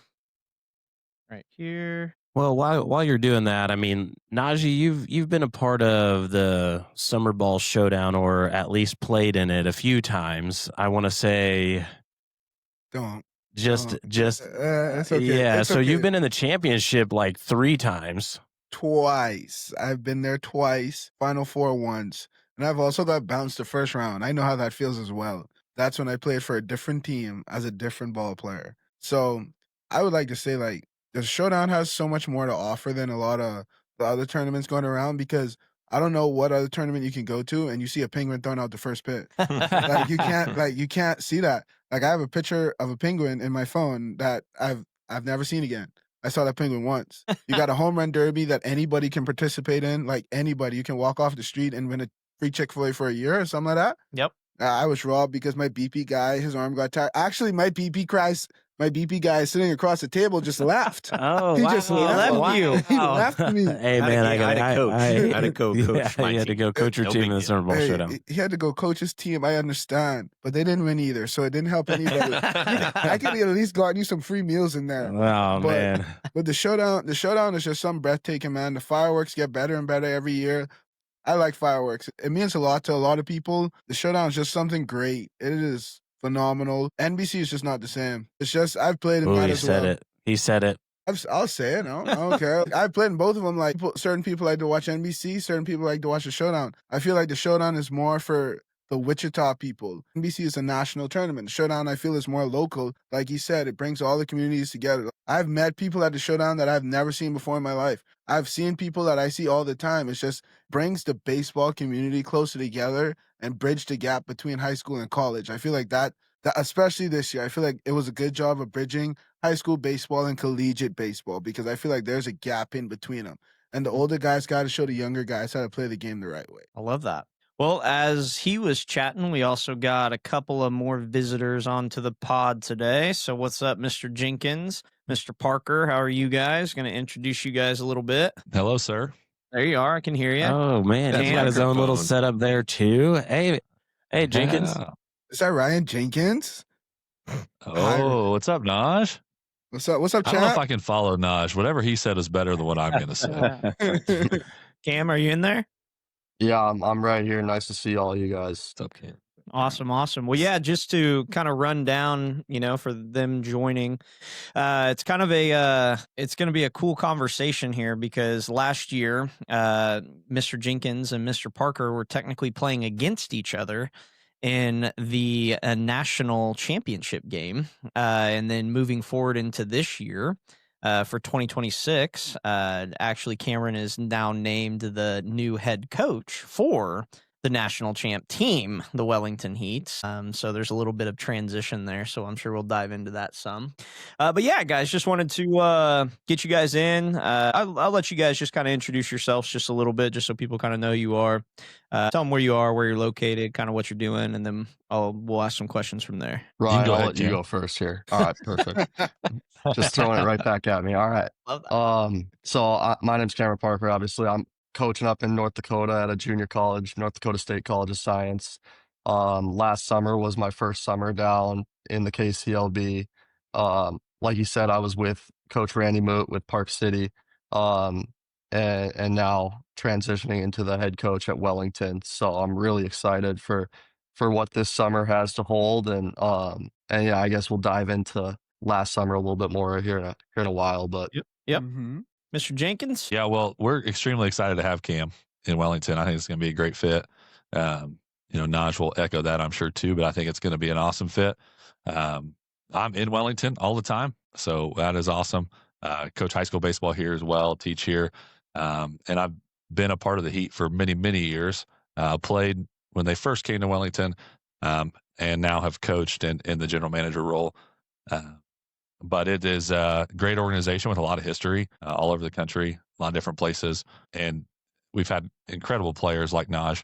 [SPEAKER 2] right here.
[SPEAKER 1] Well, while you're doing that, I mean, Najee, you've been a part of the SummerBall Showdown, or at least played in it a few times. I want to say,
[SPEAKER 4] Don't.
[SPEAKER 1] it's okay. Yeah.
[SPEAKER 4] It's
[SPEAKER 1] So
[SPEAKER 4] okay.
[SPEAKER 1] you've been in the championship like 3 times.
[SPEAKER 4] Twice. I've been there twice. Final Four once, and I've also got bounced the first round. I know how that feels as well. That's when I played for a different team as a different ball player. So I would like to say, like, the Showdown has so much more to offer than a lot of the other tournaments going around, because I don't know what other tournament you can go to and you see a penguin throwing out the first pitch. Like you can't see that. Like I have a picture of a penguin in my phone that I've never seen again. I saw that penguin once. You got a home run derby that anybody can participate in. Like anybody, you can walk off the street and win a free Chick-fil-A for a year or something like that.
[SPEAKER 2] Yep.
[SPEAKER 4] I was robbed because my BP guy, his arm got tired. Actually, my BP guy sitting across the table just left.
[SPEAKER 1] Oh,
[SPEAKER 4] He
[SPEAKER 1] wow.
[SPEAKER 4] just
[SPEAKER 2] He
[SPEAKER 4] left.
[SPEAKER 2] left you.
[SPEAKER 4] He left me.
[SPEAKER 1] Hey, man, I
[SPEAKER 3] had
[SPEAKER 1] got
[SPEAKER 3] to coach. I had to go coach my
[SPEAKER 1] you had to
[SPEAKER 3] team.
[SPEAKER 1] go coach your
[SPEAKER 3] No
[SPEAKER 1] team
[SPEAKER 3] big
[SPEAKER 1] in the
[SPEAKER 3] deal.
[SPEAKER 1] SummerBall Showdown.
[SPEAKER 4] He had to go coach his team. I understand, but they didn't win either, so it didn't help anybody. I could at least gotten you some free meals in there.
[SPEAKER 1] Oh, man.
[SPEAKER 4] But the showdown is just some breathtaking, man. The fireworks get better and better every year. I like fireworks. It means a lot to a lot of people. The showdown is just something great. It is phenomenal. NBC is just not the same. It's just I've played in that as well.
[SPEAKER 1] He said it.
[SPEAKER 4] I'll say it. No, I don't care. I've played in both of them. Like certain people like to watch NBC, certain people like to watch the Showdown. I feel like the Showdown is more for the Wichita people. NBC is a national tournament. The Showdown, I feel, is more local. Like you said, it brings all the communities together. I've met people at the Showdown that I've never seen before in my life. I've seen people that I see all the time. It's just brings the baseball community closer together and bridge the gap between high school and college. I feel like that especially this year, I feel like it was a good job of bridging high school baseball and collegiate baseball, because I feel like there's a gap in between them. And the older guys got to show the younger guys how to play the game the right way.
[SPEAKER 2] I love that. Well, as he was chatting, we also got a couple of more visitors onto the pod today. So what's up, Mr. Jenkins, Mr. Parker? How are you guys? Going to introduce you guys a little bit.
[SPEAKER 5] Hello, sir.
[SPEAKER 2] There you are. I can hear you.
[SPEAKER 1] Oh, man. He's got his own little setup there, too. Hey, Jenkins.
[SPEAKER 5] Yeah.
[SPEAKER 4] Is that Ryan Jenkins?
[SPEAKER 5] Oh, what's up, Naj?
[SPEAKER 4] What's up,
[SPEAKER 5] I don't know if
[SPEAKER 4] chat?
[SPEAKER 5] I can follow Naj. Whatever he said is better than what I'm going to say.
[SPEAKER 2] Cam, are you in there?
[SPEAKER 6] Yeah, I'm right here. Nice to see all you guys.
[SPEAKER 3] What's up, Cam?
[SPEAKER 2] Awesome. Well, yeah, just to kind of run down, for them joining, it's kind of it's going to be a cool conversation here, because last year, Mr. Jenkins and Mr. Parker were technically playing against each other in the National Championship game. And then moving forward into this year, for 2026. Actually, Cameron is now named the new head coach for the national champ team, the Wellington Heat. So there's a little bit of transition there. So I'm sure we'll dive into that some. But yeah, guys, just wanted to get you guys in. I'll let you guys just kind of introduce yourselves just a little bit, just so people kind of know who you are. Tell them where you are, where you're located, kind of what you're doing, and then we'll ask some questions from there.
[SPEAKER 6] Ryan,
[SPEAKER 5] go
[SPEAKER 6] I'll
[SPEAKER 5] ahead,
[SPEAKER 6] let you
[SPEAKER 5] Cam.
[SPEAKER 6] go first here. All right, perfect. Just throwing it right back at me. All right.
[SPEAKER 2] Love that.
[SPEAKER 6] So my name's Cameron Parker. Obviously, I'm coaching up in North Dakota at a junior college, North Dakota State College of Science. Last summer was my first summer down in the KCLB. Like you said, I was with Coach Randy Moot with Park City, and now transitioning into the head coach at Wellington. So I'm really excited for what this summer has to hold, and yeah, I guess we'll dive into last summer a little bit more here in a while. But
[SPEAKER 2] Yep.
[SPEAKER 4] Mhm.
[SPEAKER 2] Mr. Jenkins?
[SPEAKER 5] Yeah, well, we're extremely excited to have Cam in Wellington. I think it's going to be a great fit. Naj will echo that, I'm sure, too, but I think it's going to be an awesome fit. I'm in Wellington all the time, so that is awesome. Coach high school baseball here as well, teach here. And I've been a part of the Heat for many, many years. Played when they first came to Wellington, and now have coached in the general manager role. But it is a great organization with a lot of history all over the country, a lot of different places. And we've had incredible players like Naj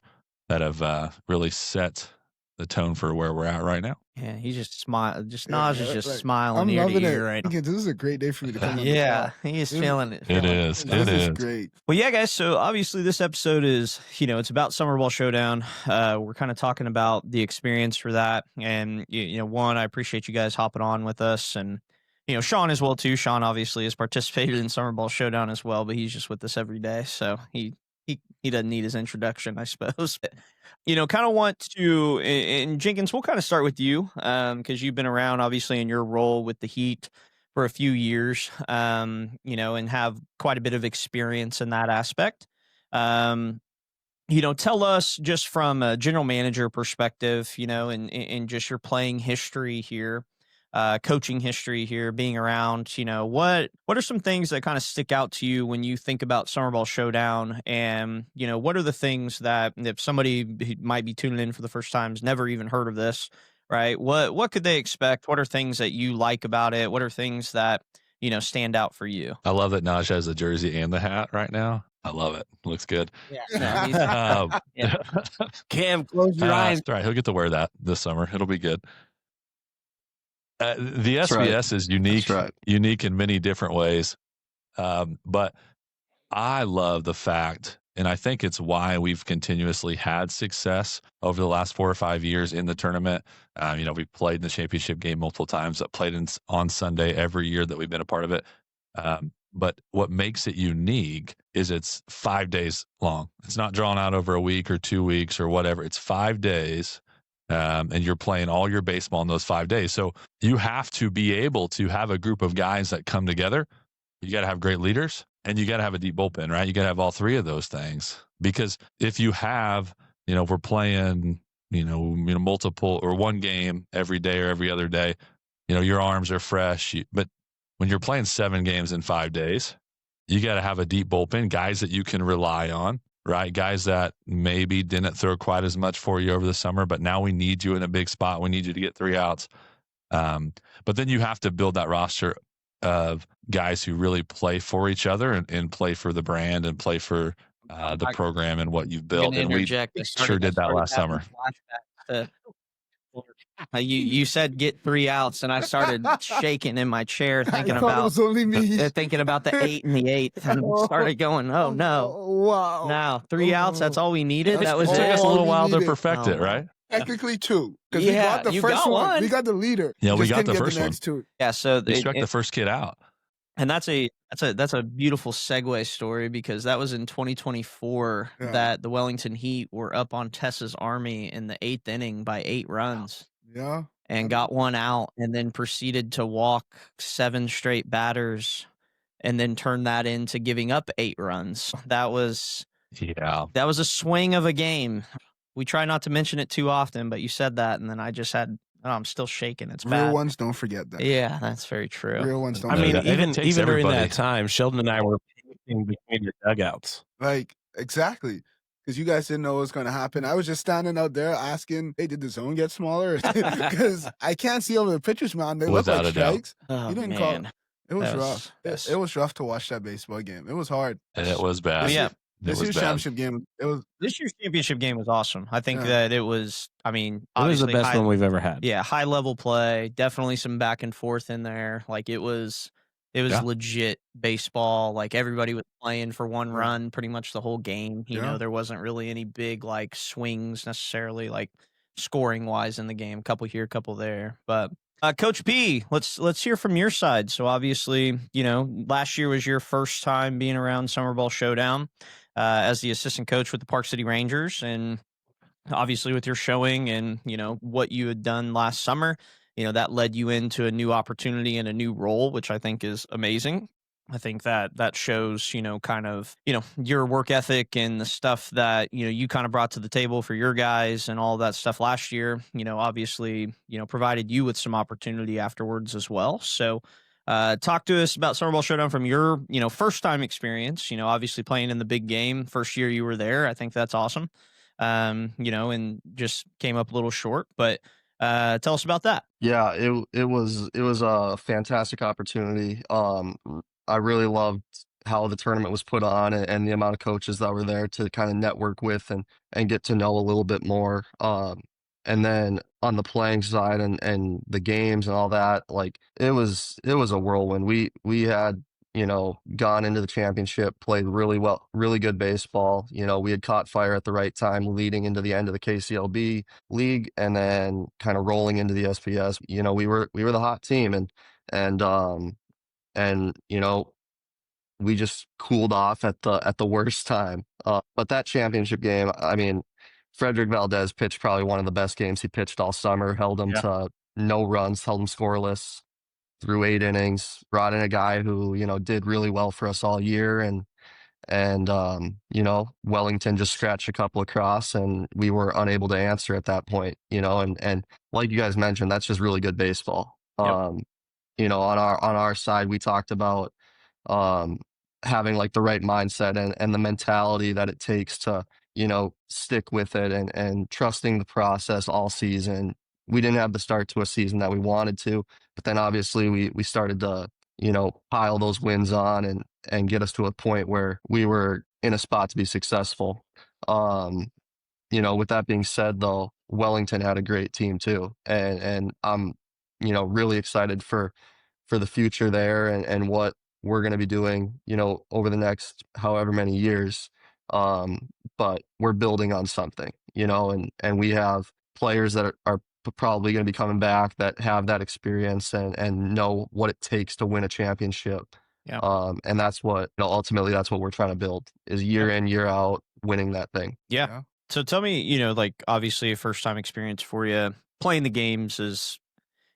[SPEAKER 5] that have really set the tone for where we're at right now.
[SPEAKER 2] Yeah, he's just smiling.
[SPEAKER 4] Yeah,
[SPEAKER 2] Naj is just
[SPEAKER 4] like,
[SPEAKER 2] smiling
[SPEAKER 4] I'm
[SPEAKER 2] ear to
[SPEAKER 4] loving
[SPEAKER 2] ear
[SPEAKER 4] it.
[SPEAKER 2] right now.
[SPEAKER 4] Okay, this is a great day for me to come on the
[SPEAKER 2] Yeah,
[SPEAKER 4] pod.
[SPEAKER 2] he is
[SPEAKER 4] This-
[SPEAKER 2] feeling it.
[SPEAKER 5] It is.
[SPEAKER 4] This
[SPEAKER 5] It
[SPEAKER 4] is
[SPEAKER 5] is.
[SPEAKER 4] great.
[SPEAKER 2] Well, yeah, guys. So obviously, this episode is, it's about SummerBall Showdown. We're kind of talking about the experience for that, and one, I appreciate you guys hopping on with us, and Sean as well too. Sean obviously has participated in SummerBall Showdown as well, but he's just with us every day, so he doesn't need his introduction, I suppose. But, kind of want to, and Jenkins, we'll kind of start with you, because you've been around obviously in your role with the Heat for a few years, and have quite a bit of experience in that aspect. Tell us just from a general manager perspective, and just your playing history here, coaching history here, being around, what are some things that kind of stick out to you when you think about SummerBall Showdown? And, what are the things that if somebody who might be tuning in for the first time has never even heard of this, right? What could they expect? What are things that you like about it? What are things that, stand out for you?
[SPEAKER 5] I love that Naj has the jersey and the hat right now. I love it. Looks good.
[SPEAKER 2] Yeah. Yeah.
[SPEAKER 1] Cam, close your eyes.
[SPEAKER 5] That's right. He'll get to wear that this summer. It'll be good. The
[SPEAKER 6] That's
[SPEAKER 5] SBS
[SPEAKER 6] right.
[SPEAKER 5] is unique,
[SPEAKER 6] That's right.
[SPEAKER 5] unique in many different ways. But I love the fact, and I think it's why we've continuously had success over the last 4 or 5 years in the tournament. We've played in the championship game multiple times. I've played on Sunday every year that we've been a part of it. But what makes it unique is it's 5 days long. It's not drawn out over a week or 2 weeks or whatever. It's 5 days. And you're playing all your baseball in those 5 days. So you have to be able to have a group of guys that come together. You got to have great leaders and you got to have a deep bullpen, right? You got to have all three of those things, because if you have, if we're playing, multiple or one game every day or every other day, your arms are fresh. But when you're playing 7 games in 5 days, you got to have a deep bullpen, guys that you can rely on. Right? Guys that maybe didn't throw quite as much for you over the summer, but now we need you in a big spot. We need you to get 3 outs. But then you have to build that roster of guys who really play for each other and play for the brand and play for the program and what you've built. And we sure did that last summer.
[SPEAKER 2] You said get 3 outs, and I started shaking in my chair thinking
[SPEAKER 4] I thought it was only me.
[SPEAKER 2] thinking about the 8 and the 8th, and started going, oh no,
[SPEAKER 4] wow.
[SPEAKER 2] now 3 outs. That's all we needed. That was
[SPEAKER 5] It took
[SPEAKER 2] it.
[SPEAKER 5] us a little
[SPEAKER 4] we
[SPEAKER 5] while to
[SPEAKER 4] needed.
[SPEAKER 5] perfect it, right?
[SPEAKER 4] Technically 2, because
[SPEAKER 2] Yeah,
[SPEAKER 4] we got the
[SPEAKER 2] you
[SPEAKER 4] first
[SPEAKER 2] got
[SPEAKER 4] one.
[SPEAKER 2] one.
[SPEAKER 4] We got the leader.
[SPEAKER 5] Yeah, we
[SPEAKER 4] Just
[SPEAKER 5] got
[SPEAKER 4] didn't
[SPEAKER 5] the
[SPEAKER 4] get
[SPEAKER 5] first one.
[SPEAKER 4] next 2.
[SPEAKER 2] Yeah, so
[SPEAKER 5] They struck the first kid out.
[SPEAKER 2] and that's a beautiful segue story, because that was in 2024
[SPEAKER 4] Yeah.
[SPEAKER 2] that the Wellington Heat were up on Tessa's Army in the 8th inning by 8 runs.
[SPEAKER 4] Yeah.
[SPEAKER 2] And got 1 out, and then proceeded to walk 7 straight batters, and then turn that into giving up 8 runs. That was a swing of a game. We try not to mention it too often, but you said that, and then I just had Oh, I'm still shaking. It's
[SPEAKER 4] Real
[SPEAKER 2] bad.
[SPEAKER 4] ones don't forget that.
[SPEAKER 2] Yeah, that's very true.
[SPEAKER 4] Real ones don't
[SPEAKER 1] I mean,
[SPEAKER 4] forget that.
[SPEAKER 1] even
[SPEAKER 5] it takes
[SPEAKER 1] during
[SPEAKER 5] everybody.
[SPEAKER 1] that time, Sheldon and I were pacing between the dugouts.
[SPEAKER 4] Like, exactly. Because you guys didn't know what was going to happen. I was just standing out there asking, hey, did the zone get smaller? Because I can't see over the pitchers, man. They look
[SPEAKER 5] Without
[SPEAKER 4] like
[SPEAKER 5] a doubt.
[SPEAKER 4] strikes.
[SPEAKER 2] Oh,
[SPEAKER 4] You didn't
[SPEAKER 2] man.
[SPEAKER 4] call. It was
[SPEAKER 2] That
[SPEAKER 4] rough.
[SPEAKER 2] was-
[SPEAKER 4] It was rough to watch that baseball game. It was hard.
[SPEAKER 5] And it was bad.
[SPEAKER 2] Yeah.
[SPEAKER 5] It
[SPEAKER 4] This
[SPEAKER 5] was
[SPEAKER 4] year's
[SPEAKER 5] bad.
[SPEAKER 4] championship game, it was
[SPEAKER 2] This year's championship game was awesome. I think
[SPEAKER 4] Yeah.
[SPEAKER 2] that it was, I mean,
[SPEAKER 1] It was the
[SPEAKER 2] obviously
[SPEAKER 1] best
[SPEAKER 2] high,
[SPEAKER 1] one we've ever had.
[SPEAKER 2] yeah, high level play, definitely some back and forth in there. Like it was
[SPEAKER 5] Yeah.
[SPEAKER 2] legit baseball. Like everybody was playing for one
[SPEAKER 4] Yeah.
[SPEAKER 2] run pretty much the whole game. You
[SPEAKER 4] Yeah.
[SPEAKER 2] know, there wasn't really any big like swings necessarily like scoring wise in the game. Couple here, couple there. But Coach P, let's hear from your side. So obviously, you know, last year was your first time being around SummerBall Showdown as the assistant coach with the Park City Rangers, and obviously with your showing and you know what you had done last summer, you know that led you into a new opportunity and a new role, which I think is amazing. I think that shows, you know, kind of, you know, your work ethic and the stuff that, you know, you kind of brought to the table for your guys and all that stuff last year, you know, obviously, you know, provided you with some opportunity afterwards as well. So talk to us about SummerBall Showdown from your, you know, first time experience, you know, obviously playing in the big game, first year you were there. I think that's awesome. You know, and just came up a little short, but tell us about that.
[SPEAKER 6] Yeah, it was a fantastic opportunity. I really loved how the tournament was put on and the amount of coaches that were there to kind of network with and get to know a little bit more. And then on the playing side and the games and all that, like it was a whirlwind. We had, you know, gone into the championship, played really well, really good baseball. You know, we had caught fire at the right time leading into the end of the KCLB league and then kind of rolling into the SPS. You know, we were the hot team and you know, we just cooled off at the worst time. But that championship game, I mean, Frederick Valdez pitched probably one of the best games he pitched all summer, held him to no runs, held him scoreless through 8 innings, brought in a guy who, you know, did really well for us all year. And you know, Wellington just scratched a couple across and we were unable to answer at that point, you know, and like you guys mentioned, that's just really good baseball.
[SPEAKER 2] Yep.
[SPEAKER 6] You know, on our side, we talked about having like the right mindset and the mentality that it takes to, you know, stick with it and trusting the process all season. We didn't have the start to a season that we wanted to, but then obviously we started to, you know, pile those wins on and get us to a point where we were in a spot to be successful. You know, with that being said though, Wellington had a great team too. And I'm, you know, really excited for the future there and what we're going to be doing, you know, over the next however many years. But we're building on something, you know, and we have players that are probably going to be coming back that have that experience and know what it takes to win a championship.
[SPEAKER 2] Yeah.
[SPEAKER 6] And that's what, you know, ultimately that's what we're trying to build is year in, year out, winning that thing.
[SPEAKER 2] Yeah. So tell me, you know, like obviously a first time experience for you playing the games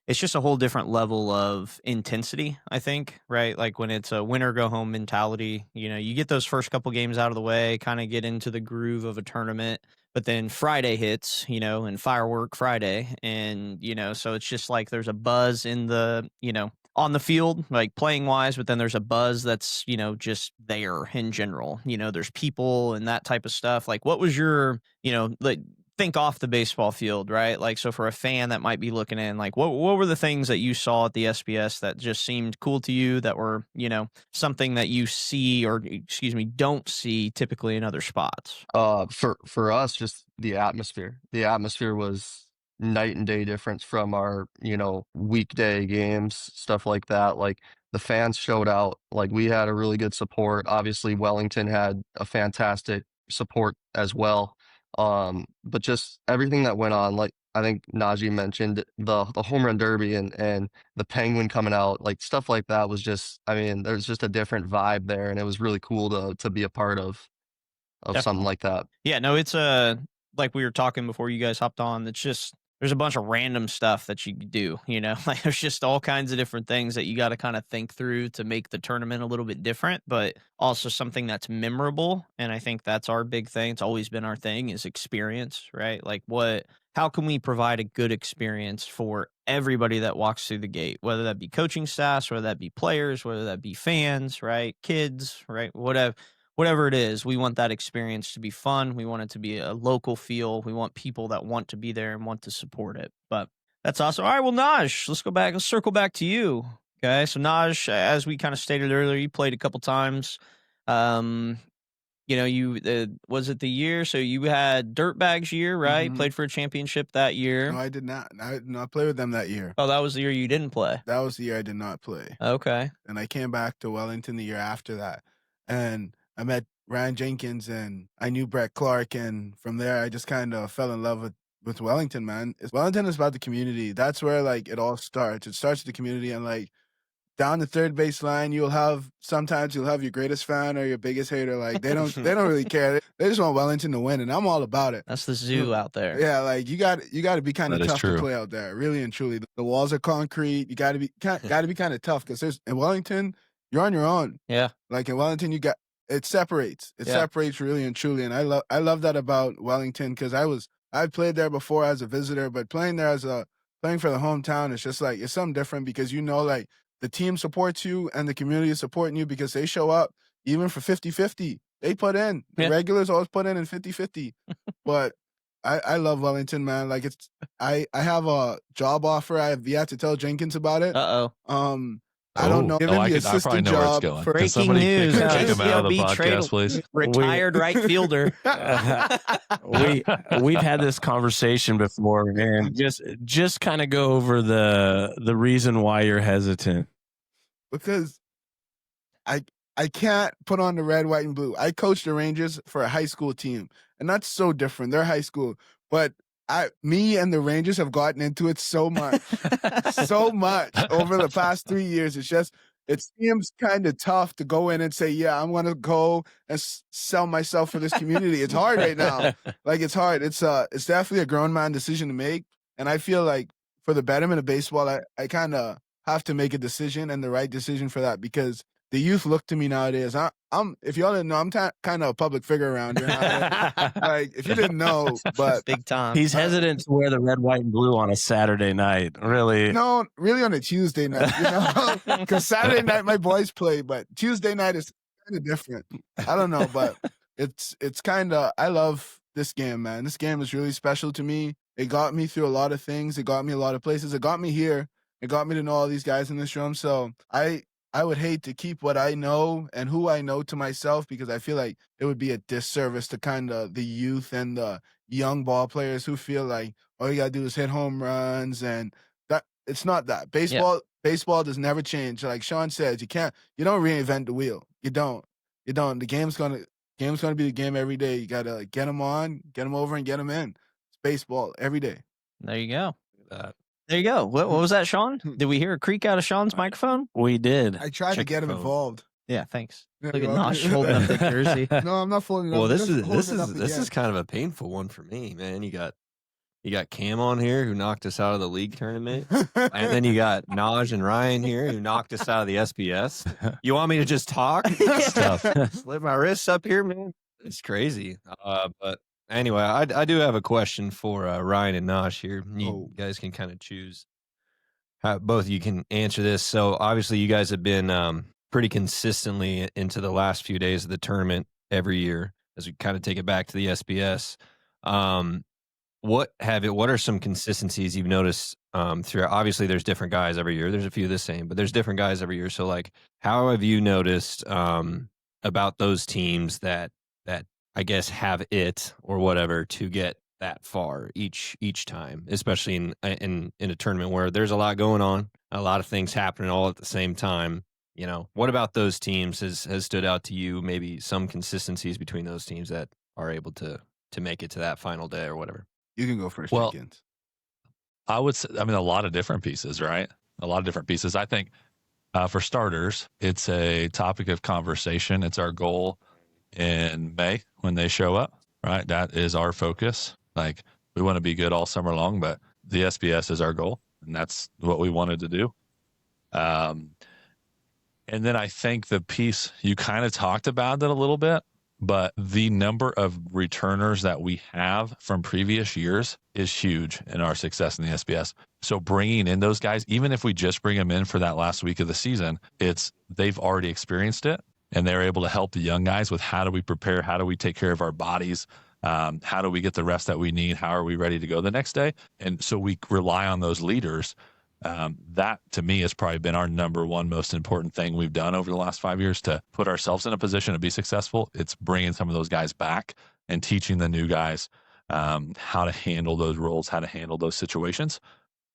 [SPEAKER 2] it's just a whole different level of intensity, I think, right? Like when it's a win or go home mentality, you know, you get those first couple games out of the way, kind of get into the groove of a tournament, but then Friday hits, you know, and firework Friday. And, you know, so it's just like there's a buzz in the, you know, on the field, like playing wise, but then there's a buzz that's, you know, just there in general. You know, there's people and that type of stuff. Like what was your, you know, like think off the baseball field, right? Like, so for a fan that might be looking in, like, what were the things that you saw at the SBS that just seemed cool to you that were, you know, something that you see or, excuse me, don't see typically in other spots?
[SPEAKER 6] For us, just the atmosphere. The atmosphere was night and day difference from our, you know, weekday games, stuff like that. Like the fans showed out. Like we had a really good support. Obviously, Wellington had a fantastic support as well. But just everything that went on, like I think Najee mentioned the home run derby and the penguin coming out, like stuff like that was just, I mean, there's just a different vibe there, and it was really cool to be a part of something like that.
[SPEAKER 2] Yeah, no, it's like we were talking before you guys hopped on. It's just there's a bunch of random stuff that you do, you know, like there's just all kinds of different things that you got to kind of think through to make the tournament a little bit different, but also something that's memorable. And I think that's our big thing. It's always been our thing is experience, right? Like what how can we provide a good experience for everybody that walks through the gate, whether that be coaching staffs, whether that be players, whether that be fans, right? Kids, right? Whatever it is, we want that experience to be fun. We want it to be a local feel. We want people that want to be there and want to support it. But that's awesome. All right, well, Naj, let's circle back to you. Okay, so Naj, as we kind of stated earlier, you played a couple times. Was it the year? So you had Dirtbags year, right?
[SPEAKER 4] Mhm.
[SPEAKER 2] Played for a championship that year.
[SPEAKER 4] No, I did not. I did not play with them that year.
[SPEAKER 2] Oh, that was the year you didn't play.
[SPEAKER 4] That was the year I did not play.
[SPEAKER 2] Okay.
[SPEAKER 4] And I came back to Wellington the year after that. And I met Ryan Jenkins and I knew Brett Clark. And from there, I just kind of fell in love with Wellington, man. Wellington is about the community. That's where, like, it all starts. It starts with the community. And, like, down the third base line, sometimes you'll have your greatest fan or your biggest hater. Like, they don't really care. They just want Wellington to win, and I'm all about it.
[SPEAKER 2] That's the zoo out there.
[SPEAKER 4] Yeah, like you got to be kind of
[SPEAKER 5] That is
[SPEAKER 4] tough
[SPEAKER 5] true.
[SPEAKER 4] to play out there, really and truly. The walls are concrete. You got to be kind of tough because in Wellington, you're on your own.
[SPEAKER 2] Yeah.
[SPEAKER 4] Like in Wellington, it separates. It separates really and truly, and I love that about Wellington because I played there before as a visitor, but playing there playing for the hometown, it's just like it's something different because like the team supports you and the community is supporting you because they show up even for 50-50. They put in. The regulars always put in 50-50. But I love Wellington, man. Like I have a job offer. I have yet to tell Jenkins about it. I don't know. Given the
[SPEAKER 5] I probably
[SPEAKER 4] assistant
[SPEAKER 5] know where it's
[SPEAKER 4] job
[SPEAKER 5] going.
[SPEAKER 4] for
[SPEAKER 5] Can
[SPEAKER 2] Breaking
[SPEAKER 5] somebody
[SPEAKER 2] news.
[SPEAKER 5] kick him out of the
[SPEAKER 2] SCLB
[SPEAKER 5] podcast, please?
[SPEAKER 2] Retired right fielder.
[SPEAKER 1] We've had this conversation before, and just kind of go over the reason why you're hesitant.
[SPEAKER 4] Because I can't put on the red, white, and blue. I coached the Rangers for a high school team, and that's so different. They're high school, but me and the Rangers have gotten into it so much, so much over the past 3 years. It seems kind of tough to go in and say, yeah, I'm going to go and sell myself for this community. It's hard right now. Like, it's hard. It's definitely a grown man decision to make. And I feel like for the betterment of baseball, I kind of have to make a decision and the right decision for that because the youth look to me nowadays. If y'all didn't know, I'm kind of a public figure around here. Like, if you didn't know, but
[SPEAKER 2] big time.
[SPEAKER 1] He's hesitant to wear the red, white, and blue on a Saturday night. Really?
[SPEAKER 4] No, really on a Tuesday night, because Saturday night my boys play, but Tuesday night is kind of different. I don't know, but it's kind of, I love this game, man. This game is really special to me. It got me through a lot of things. It got me a lot of places. It got me here. It got me to know all these guys in this room. So I would hate to keep what I know and who I know to myself because I feel like it would be a disservice to kind of the youth and the young ball players who feel like all you got to do is hit home runs and that it's not that. Baseball does never change. Like Sean says, you don't reinvent the wheel. You don't. The game's going to be the game every day. You got to get them on, get them over and get them in. It's baseball every day.
[SPEAKER 2] There you go. There you go. What was that, Sean? Did we hear a creak out of Sean's microphone?
[SPEAKER 1] We did.
[SPEAKER 4] I tried to get him involved.
[SPEAKER 2] Yeah, thanks.
[SPEAKER 4] Yeah,
[SPEAKER 2] Look at
[SPEAKER 4] you're
[SPEAKER 2] Nosh
[SPEAKER 4] welcome.
[SPEAKER 2] holding up the jersey.
[SPEAKER 4] No, I'm not folding it up.
[SPEAKER 3] Well,
[SPEAKER 4] I'm
[SPEAKER 3] this
[SPEAKER 4] just
[SPEAKER 3] is
[SPEAKER 4] holding it up
[SPEAKER 3] this
[SPEAKER 4] again.
[SPEAKER 3] is kind of a painful one for me, man. You got Cam on here who knocked us out of the league tournament, and then you got Naj and Ryan here who knocked us out of the SBS. You want me to just talk?
[SPEAKER 5] It's tough.
[SPEAKER 3] Slip my wrists up here, man. It's crazy. But anyway, I do have a question for Ryan and Naj here. You guys can kind of choose. Both of you can answer this. So obviously you guys have been pretty consistently into the last few days of the tournament every year as we kind of take it back to the SBS. What are some consistencies you've noticed throughout? Obviously there's different guys every year. There's a few the same, but there's different guys every year. So like, how have you noticed about those teams that I guess have it or whatever to get that far each time, especially in a tournament where there's a lot going on, a lot of things happening all at the same time? What about those teams has stood out to you? Maybe some consistencies between those teams that are able to make it to that final day or whatever.
[SPEAKER 4] You can go first,
[SPEAKER 5] Well,
[SPEAKER 4] Jenkins.
[SPEAKER 5] I would say, a lot of different pieces, right? A lot of different pieces. I think for starters, it's a topic of conversation. It's our goal in May when they show up, right? That is our focus. Like, we want to be good all summer long, but the SBS is our goal, and that's what we wanted to do. And then I think the piece, you kind of talked about it a little bit, but the number of returners that we have from previous years is huge in our success in the SBS. So bringing in those guys, even if we just bring them in for that last week of the season, they've already experienced it, and they're able to help the young guys with how do we prepare, how do we take care of our bodies, how do we get the rest that we need, how are we ready to go the next day. And so we rely on those leaders. That to me has probably been our number one most important thing we've done over the last 5 years to put ourselves in a position to be successful. It's bringing some of those guys back and teaching the new guys how to handle those roles, how to handle those situations.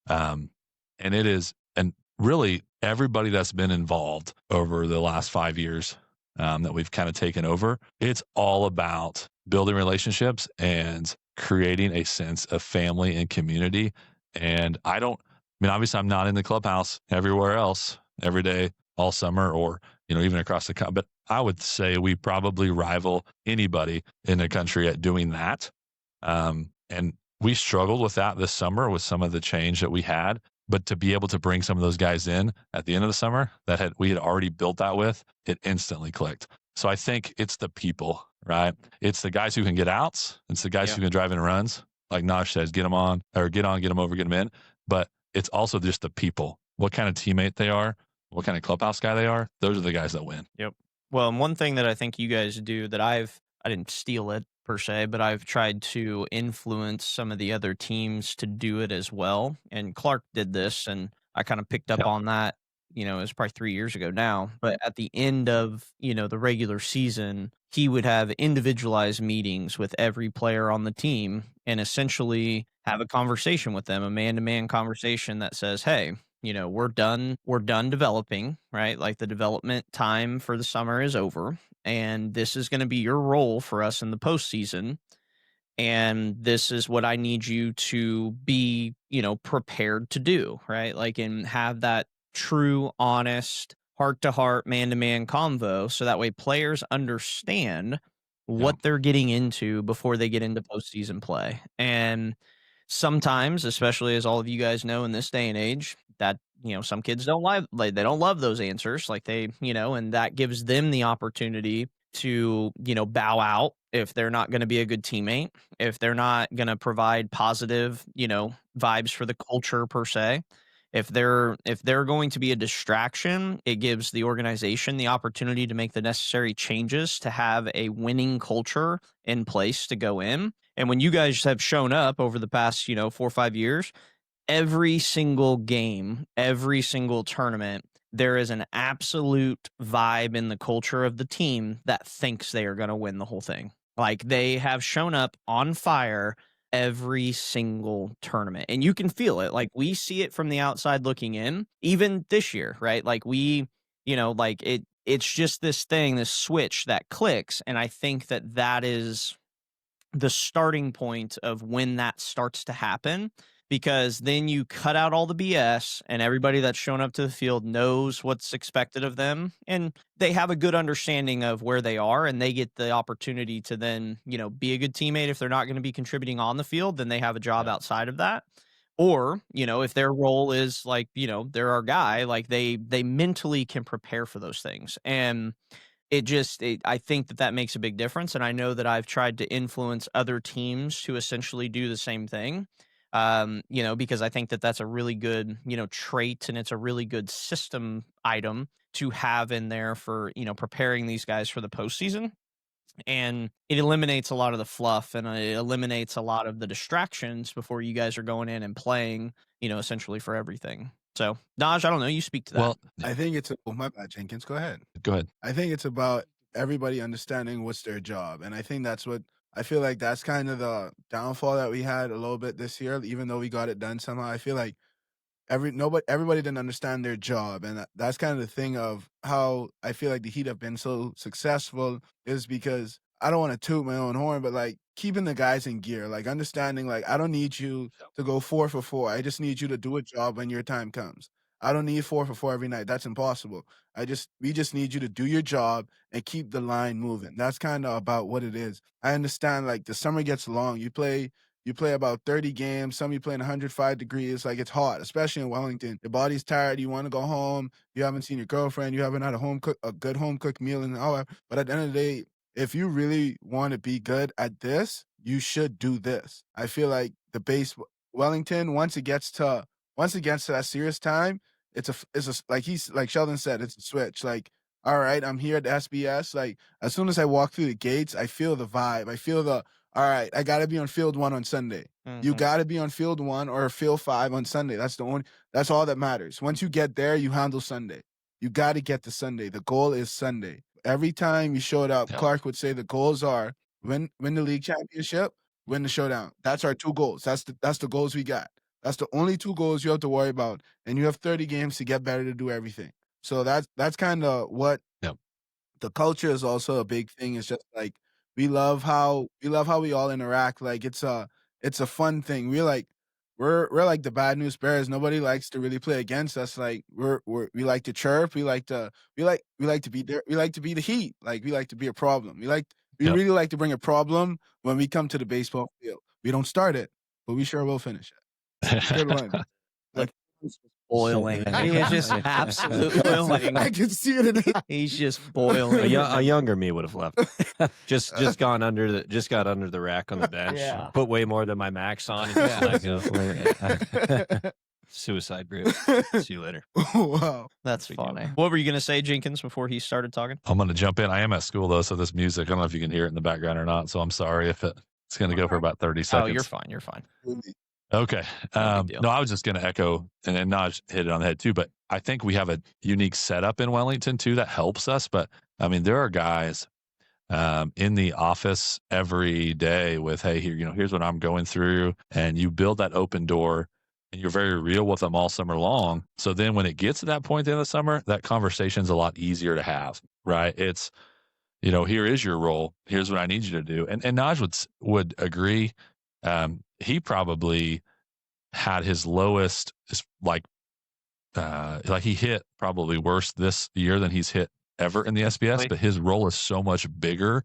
[SPEAKER 5] And really everybody that's been involved over the last 5 years that we've kind of taken over, it's all about building relationships and creating a sense of family and community. And obviously I'm not in the clubhouse everywhere else every day, all summer, or, even across the country, but I would say we probably rival anybody in the country at doing that. And we struggled with that this summer with some of the change that we had, but to be able to bring some of those guys in at the end of the summer we had already built that with, it instantly clicked. So I think it's the people, right? It's the guys who can get outs. It's the guys who can drive in runs. Like Naj says, get them on, get them over, get them in. But it's also just the people, what kind of teammate they are, what kind of clubhouse guy they are. Those are the guys that win.
[SPEAKER 2] Yep. Well, and one thing that I think you guys do that I didn't steal it per se, but I've tried to influence some of the other teams to do it as well. And Clark did this, and I kind of picked up on that. It was probably 3 years ago now. But at the end of, the regular season, he would have individualized meetings with every player on the team and essentially have a conversation with them, a man-to-man conversation that says, hey, we're done developing, right? Like the development time for the summer is over, and this is going to be your role for us in the postseason. And this is what I need you to be, prepared to do, right? Like, and have that true, honest, heart-to-heart, man-to-man convo, so that way players understand what they're getting into before they get into postseason play. And sometimes, especially as all of you guys know in this day and age, that some kids don't they don't love those answers, like they and that gives them the opportunity to bow out if they're not going to be a good teammate, if they're not going to provide positive vibes for the culture per se. If they're going to be a distraction, it gives the organization the opportunity to make the necessary changes to have a winning culture in place to go in. And when you guys have shown up over the past 4 or 5 years, every single game, every single tournament, there is an absolute vibe in the culture of the team that thinks they are going to win the whole thing. Like, they have shown up on fire every single tournament, and you can feel it. Like, we see it from the outside looking in, even this year, right? Like, we, like it's just this thing, this switch that clicks. And I think that is the starting point of when that starts to happen, because then you cut out all the BS and everybody that's shown up to the field knows what's expected of them, and they have a good understanding of where they are, and they get the opportunity to then, be a good teammate. If they're not going to be contributing on the field, then they have a job outside of that. Or, if their role is like, they're our guy, like they mentally can prepare for those things. And I think that makes a big difference. And I know that I've tried to influence other teams to essentially do the same thing. Because I think that that's a really good, trait, and it's a really good system item to have in there for, preparing these guys for the postseason. And it eliminates a lot of the fluff, and it eliminates a lot of the distractions before you guys are going in and playing, essentially for everything. So, Naj, I don't know. You speak to that.
[SPEAKER 4] Well, I think it's my bad, Jenkins. Go ahead.
[SPEAKER 5] Go ahead.
[SPEAKER 4] I think it's about everybody understanding what's their job, and I think that's what I feel like. That's kind of the downfall that we had a little bit this year. Even though we got it done somehow, I feel like everybody didn't understand their job, and that's kind of the thing of how I feel like the Heat have been so successful, is because I don't want to toot my own horn, but like keeping the guys in gear, like understanding, like I don't need you to go 4 for 4. I just need you to do a job when your time comes. I don't need 4 for 4 every night. That's impossible. We just need you to do your job and keep the line moving. That's kind of about what it is. I understand, like, the summer gets long. You play about 30 games. Some you play in 105 degrees. Like, it's hot, especially in Wellington. Your body's tired. You want to go home. You haven't seen your girlfriend. You haven't had a good home cooked meal in an hour. But at the end of the day, if you really want to be good at this, you should do this. I feel like the base Wellington, once it gets to that serious time, like Sheldon said, it's a switch. Like, all right, I'm here at the SBS. Like, as soon as I walk through the gates, I feel the vibe. I feel all right, I gotta be on field 1 on Sunday. You gotta be on field 1 or field 5 on Sunday. That's all that matters. Once you get there, you handle Sunday. You gotta get to Sunday. The goal is Sunday. Every time you showed up, Clark would say the goals are win the league championship, win the showdown. That's our 2 goals. That's the goals we got. That's the only 2 goals you have to worry about. And you have 30 games to get better to do everything. So that's kind of what the culture is also a big thing. It's just like we love how we all interact. Like it's a fun thing. We're like the bad news bears. Nobody likes to really play against us. Like we like to chirp. We like to be there. We like to be the Heat. Like we like to be a problem. We really like to bring a problem when we come to the baseball field. We don't start it, but we sure will finish it. Good one. Like
[SPEAKER 2] boiling. He is just absolutely boiling.
[SPEAKER 4] I can see it in it.
[SPEAKER 2] He's just boiling.
[SPEAKER 3] A younger me would have left. just got under the rack on the bench.
[SPEAKER 2] Yeah.
[SPEAKER 3] Put way more than my max on. And just suicide group. See you later.
[SPEAKER 4] Wow.
[SPEAKER 2] That's funny. What were you going to say, Jenkins, before he started talking?
[SPEAKER 5] I'm going to jump in. I am at school, though, so this music, I don't know if you can hear it in the background or not, so I'm sorry if it's going to go for about 30 seconds.
[SPEAKER 2] Oh, you're fine. You're fine.
[SPEAKER 5] Okay. No, I was just going to echo, and Naj hit it on the head too, but I think we have a unique setup in Wellington too that helps us. But I mean, there are guys in the office every day with, hey, here's what I'm going through. And you build that open door and you're very real with them all summer long. So then when it gets to that point at the end of the summer, that conversation's a lot easier to have, right? It's, here is your role. Here's what I need you to do. And Naj would agree. He probably had his lowest, like he hit probably worse this year than he's hit ever in the SBS, but his role is so much bigger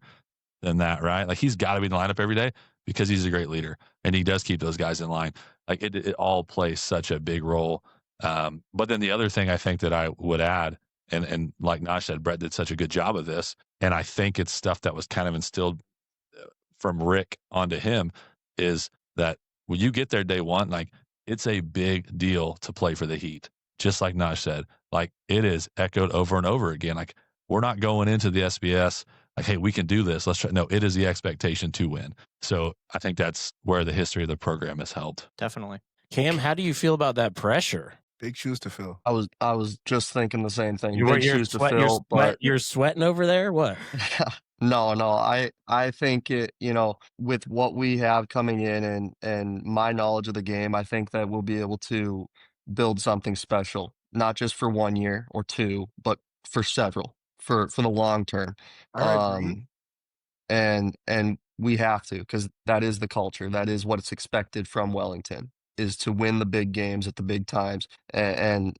[SPEAKER 5] than that, right? Like he's got to be in the lineup every day because he's a great leader and he does keep those guys in line. Like it all plays such a big role. But then the other thing I think that I would add, and like Nash said, Brett did such a good job of this, and I think it's stuff that was kind of instilled from Rick onto him, is that when you get there day one, like it's a big deal to play for the Heat. Just like Nash said, like it is echoed over and over again. Like we're not going into the SBS like, hey, we can do this. Let's try. No, it is the expectation to win. So I think that's where the history of the program has helped.
[SPEAKER 2] Definitely.
[SPEAKER 1] Cam, how do you feel about that pressure?
[SPEAKER 4] Big shoes to fill.
[SPEAKER 6] I was just thinking the same thing.
[SPEAKER 1] You're
[SPEAKER 6] Big shoes to fill, but
[SPEAKER 1] you're sweating over there. What?
[SPEAKER 6] No, I think it, with what we have coming in and my knowledge of the game, I think that we'll be able to build something special, not just for 1 year or 2, but for several, for the long term. And we have to, because that is the culture. That is what it's expected from Wellington, is to win the big games at the big times. And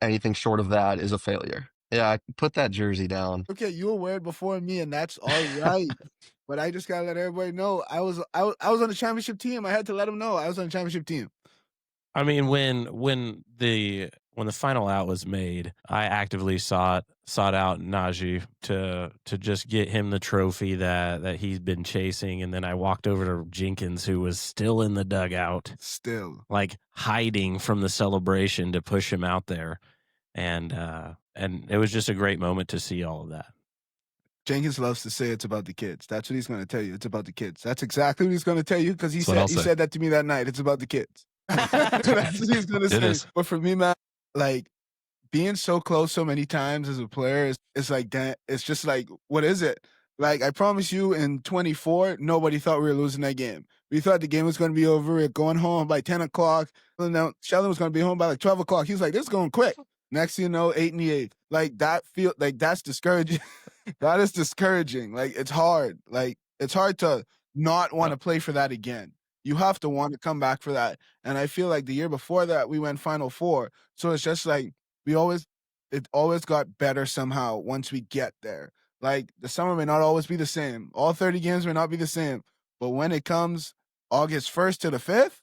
[SPEAKER 6] anything short of that is a failure. Yeah, put that jersey down.
[SPEAKER 4] Okay, you were wearing before me, and that's all right. But I just gotta let everybody know I was on the championship team. I had to let them know I was on the championship team.
[SPEAKER 1] I mean, when the final out was made, I actively sought out Najee to just get him the trophy that he's been chasing, and then I walked over to Jenkins, who was still in the dugout, like hiding from the celebration, to push him out there, and it was just a great moment to see all of that.
[SPEAKER 4] Jenkins loves to say it's about the kids. That's what he's going to tell you. It's about the kids. That's exactly what he's going to tell you, because he said that to me that night. It's about the kids. That's what he's going to say. But for me, man, like being so close so many times as a player is like that. It's just like, what is it? Like, I promise you, in 24, nobody thought we were losing that game. We thought the game was going to be over. We were going home by 10 o'clock. And then Sheldon was going to be home by like 12 o'clock. He was like, this is going quick. Next thing you know, 8 in the 8th. Like, that's discouraging. That is discouraging. Like, it's hard. Like, it's hard to not want to play for that again. You have to want to come back for that. And I feel like the year before that, we went Final Four. So it's just like, it always got better somehow once we get there. Like, the summer may not always be the same. All 30 games may not be the same. But when it comes August 1st to the 5th,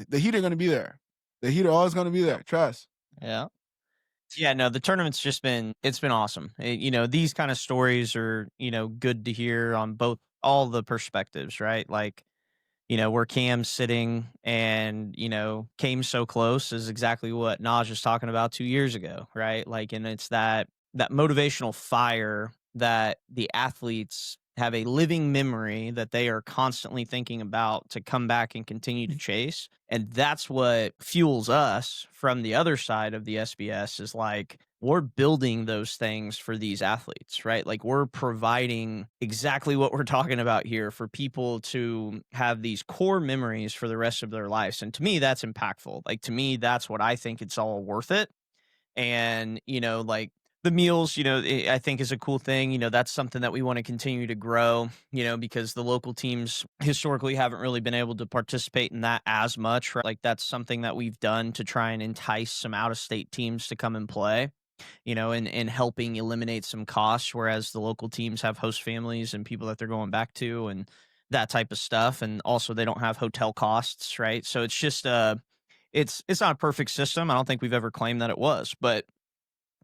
[SPEAKER 4] the Heat are going to be there. The Heat are always going to be there. Trust.
[SPEAKER 2] Yeah. Yeah, no, the tournament's just it's been awesome. These kind of stories are, good to hear on all the perspectives, right? Like, where Cam's sitting and, came so close is exactly what Naj was talking about 2 years ago, right? Like, and it's that motivational fire that the athletes have a living memory that they are constantly thinking about to come back and continue to chase. And that's what fuels us from the other side of the SBS is like, we're building those things for these athletes, right? Like we're providing exactly what we're talking about here for people to have these core memories for the rest of their lives. And to me, that's impactful. Like to me, that's what I think it's all worth it. And, like the meals, I think is a cool thing. That's something that we want to continue to grow, because the local teams historically haven't really been able to participate in that as much, right? Like that's something that we've done to try and entice some out of state teams to come and play, and helping eliminate some costs, whereas the local teams have host families and people that they're going back to and that type of stuff. And also they don't have hotel costs, right? So it's just it's not a perfect system. I don't think we've ever claimed that it was, but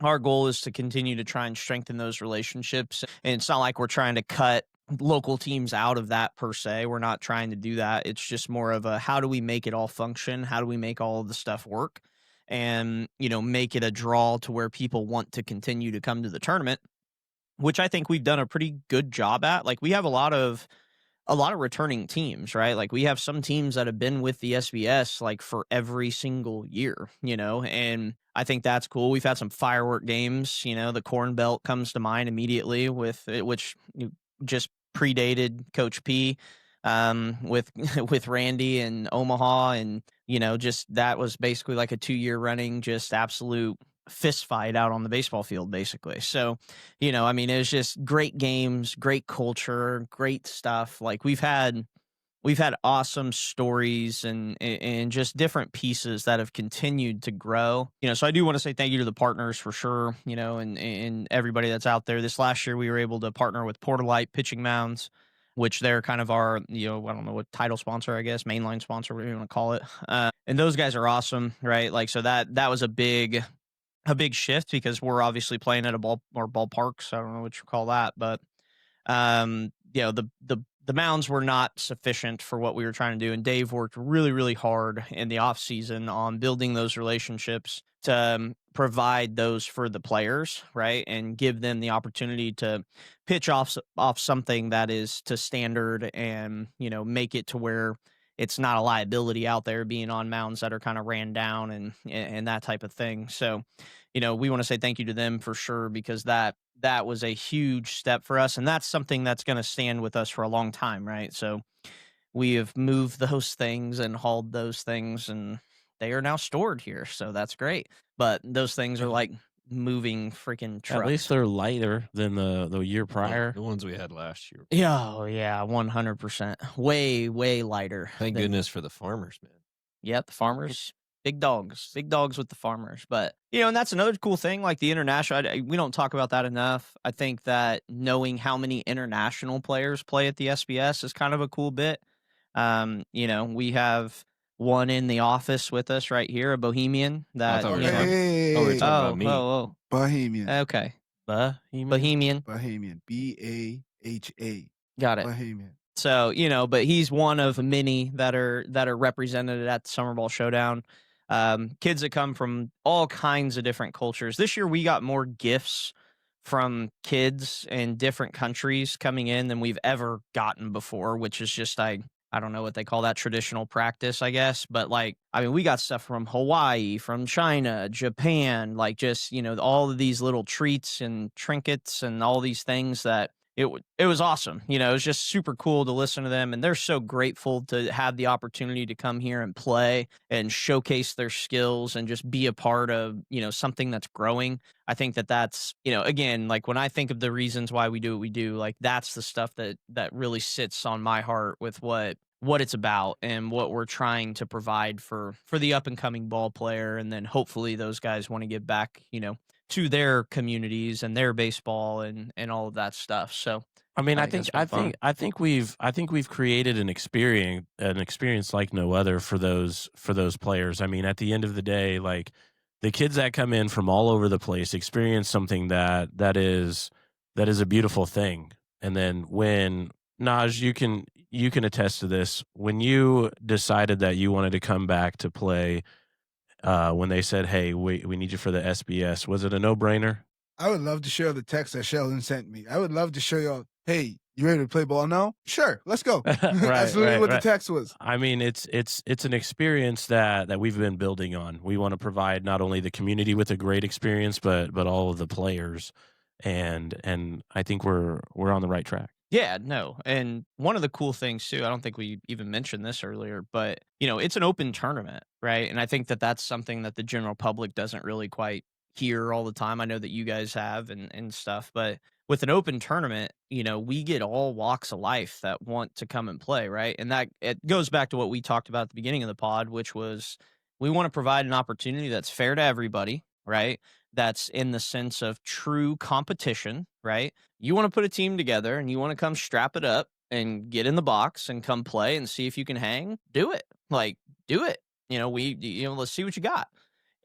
[SPEAKER 2] our goal is to continue to try and strengthen those relationships. And it's not like we're trying to cut local teams out of that per se. We're not trying to do that. It's just more of a how do we make it all function? How do we make all of the stuff work? And, make it a draw to where people want to continue to come to the tournament, which I think we've done a pretty good job at. Like we have a lot of returning teams, right? Like we have some teams that have been with the SBS like for every single year, and I think that's cool. We've had some firework games, the Corn Belt comes to mind immediately with it, which just predated Coach P, with with Randy and Omaha, and just that was basically like a 2-year running, just absolute fist fight out on the baseball field, basically. So, it was just great games, great culture, great stuff. Like we've had awesome stories and just different pieces that have continued to grow. So I do want to say thank you to the partners for sure, and everybody that's out there. This last year we were able to partner with Portalite Pitching Mounds, which they're kind of our, I don't know what title sponsor, I guess, mainline sponsor, whatever you want to call it. And those guys are awesome, right? Like, so that was a big shift because we're obviously playing at a ballpark. So I don't know what you call that, but the mounds were not sufficient for what we were trying to do. And Dave worked really, really hard in the off season on building those relationships to provide those for the players, right? And give them the opportunity to pitch off something that is to standard and, make it to where it's not a liability out there being on mounds that are kind of ran down and that type of thing. So, we want to say thank you to them for sure, because that was a huge step for us. And that's something that's going to stand with us for a long time, right? So we have moved those things and hauled those things, and they are now stored here. So that's great. But those things are like moving freaking trucks.
[SPEAKER 1] At least they're lighter than the year prior.
[SPEAKER 3] The ones we had last year.
[SPEAKER 2] Yeah, oh, yeah, 100%. Way, way lighter.
[SPEAKER 3] Thank goodness for the farmers, man.
[SPEAKER 2] Yeah, the farmers. Big dogs with the farmers. But, and that's another cool thing, like the international, we don't talk about that enough. I think that knowing how many international players play at the SBS is kind of a cool bit. We have one in the office with us right here, a Bohemian. That,
[SPEAKER 3] I thought we were talking about me.
[SPEAKER 4] Bohemian.
[SPEAKER 2] Okay. Bohemian.
[SPEAKER 4] BAHA.
[SPEAKER 2] Got it.
[SPEAKER 4] Bohemian.
[SPEAKER 2] So, but he's one of many that are represented at the SummerBall Showdown. Kids that come from all kinds of different cultures. This year we got more gifts from kids in different countries coming in than we've ever gotten before, which is just I don't know what they call that, traditional practice, I guess. But we got stuff from Hawaii, from China, Japan, like just, all of these little treats and trinkets and all these things that it was awesome. It was just super cool to listen to them. And they're so grateful to have the opportunity to come here and play and showcase their skills and just be a part of, something that's growing. I think that's, again, like when I think of the reasons why we do what we do, like that's the stuff that really sits on my heart with what it's about and what we're trying to provide for the up and coming ball player. And then hopefully those guys want to give back, to their communities and their baseball and all of that stuff. So
[SPEAKER 1] I think we've created an experience like no other for those players. At the end of the day, like the kids that come in from all over the place experience something that is a beautiful thing. And then when Naj, you can attest to this, when you decided that you wanted to come back to play, when they said, hey, we need you for the SBS, was it a no-brainer?
[SPEAKER 4] I would love to share the text that Sheldon sent me. I would love to show y'all, hey, you ready to play ball now? Sure, let's go. That's literally what the text was.
[SPEAKER 1] I mean, it's an experience that we've been building on. We want to provide not only the community with a great experience, but all of the players, and I think we're on the right track.
[SPEAKER 2] Yeah, no. And one of the cool things too, I don't think we even mentioned this earlier, but it's an open tournament, right? And I think that that's something that the general public doesn't really quite hear all the time. I know that you guys have and stuff, but with an open tournament, we get all walks of life that want to come and play, right? And that it goes back to what we talked about at the beginning of the pod, which was we want to provide an opportunity that's fair to everybody, right? That's in the sense of true competition, right? You want to put a team together and you want to come strap it up and get in the box and come play and see if you can hang, do it. Like, do it. Let's see what you got.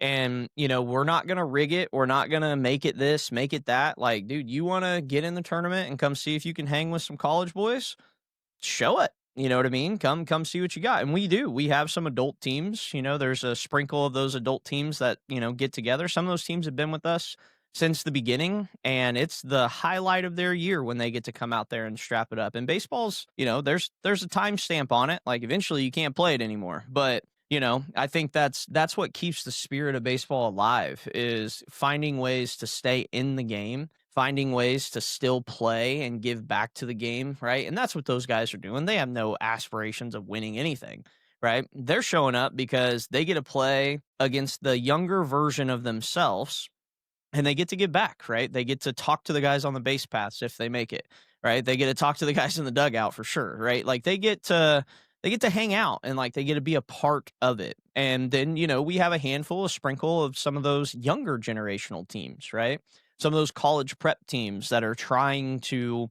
[SPEAKER 2] And, we're not going to rig it. We're not going to make it this, make it that. Like, dude, you want to get in the tournament and come see if you can hang with some college boys? Show it. You know what I mean? Come see what you got. And we do. We have some adult teams. There's a sprinkle of those adult teams that, get together. Some of those teams have been with us since the beginning, and it's the highlight of their year when they get to come out there and strap it up. And baseball's, there's a timestamp on it. Like, eventually you can't play it anymore. But I think that's what keeps the spirit of baseball alive, is finding ways to stay in the game, finding ways to still play and give back to the game, right? And that's what those guys are doing. They have no aspirations of winning anything, right? They're showing up because they get to play against the younger version of themselves, and they get to give back, right? They get to talk to the guys on the base paths if they make it, right? They get to talk to the guys in the dugout for sure, right? Like, they get to hang out and like they get to be a part of it. And then, we have a sprinkle of some of those younger generational teams, right? Some of those college prep teams that are trying to,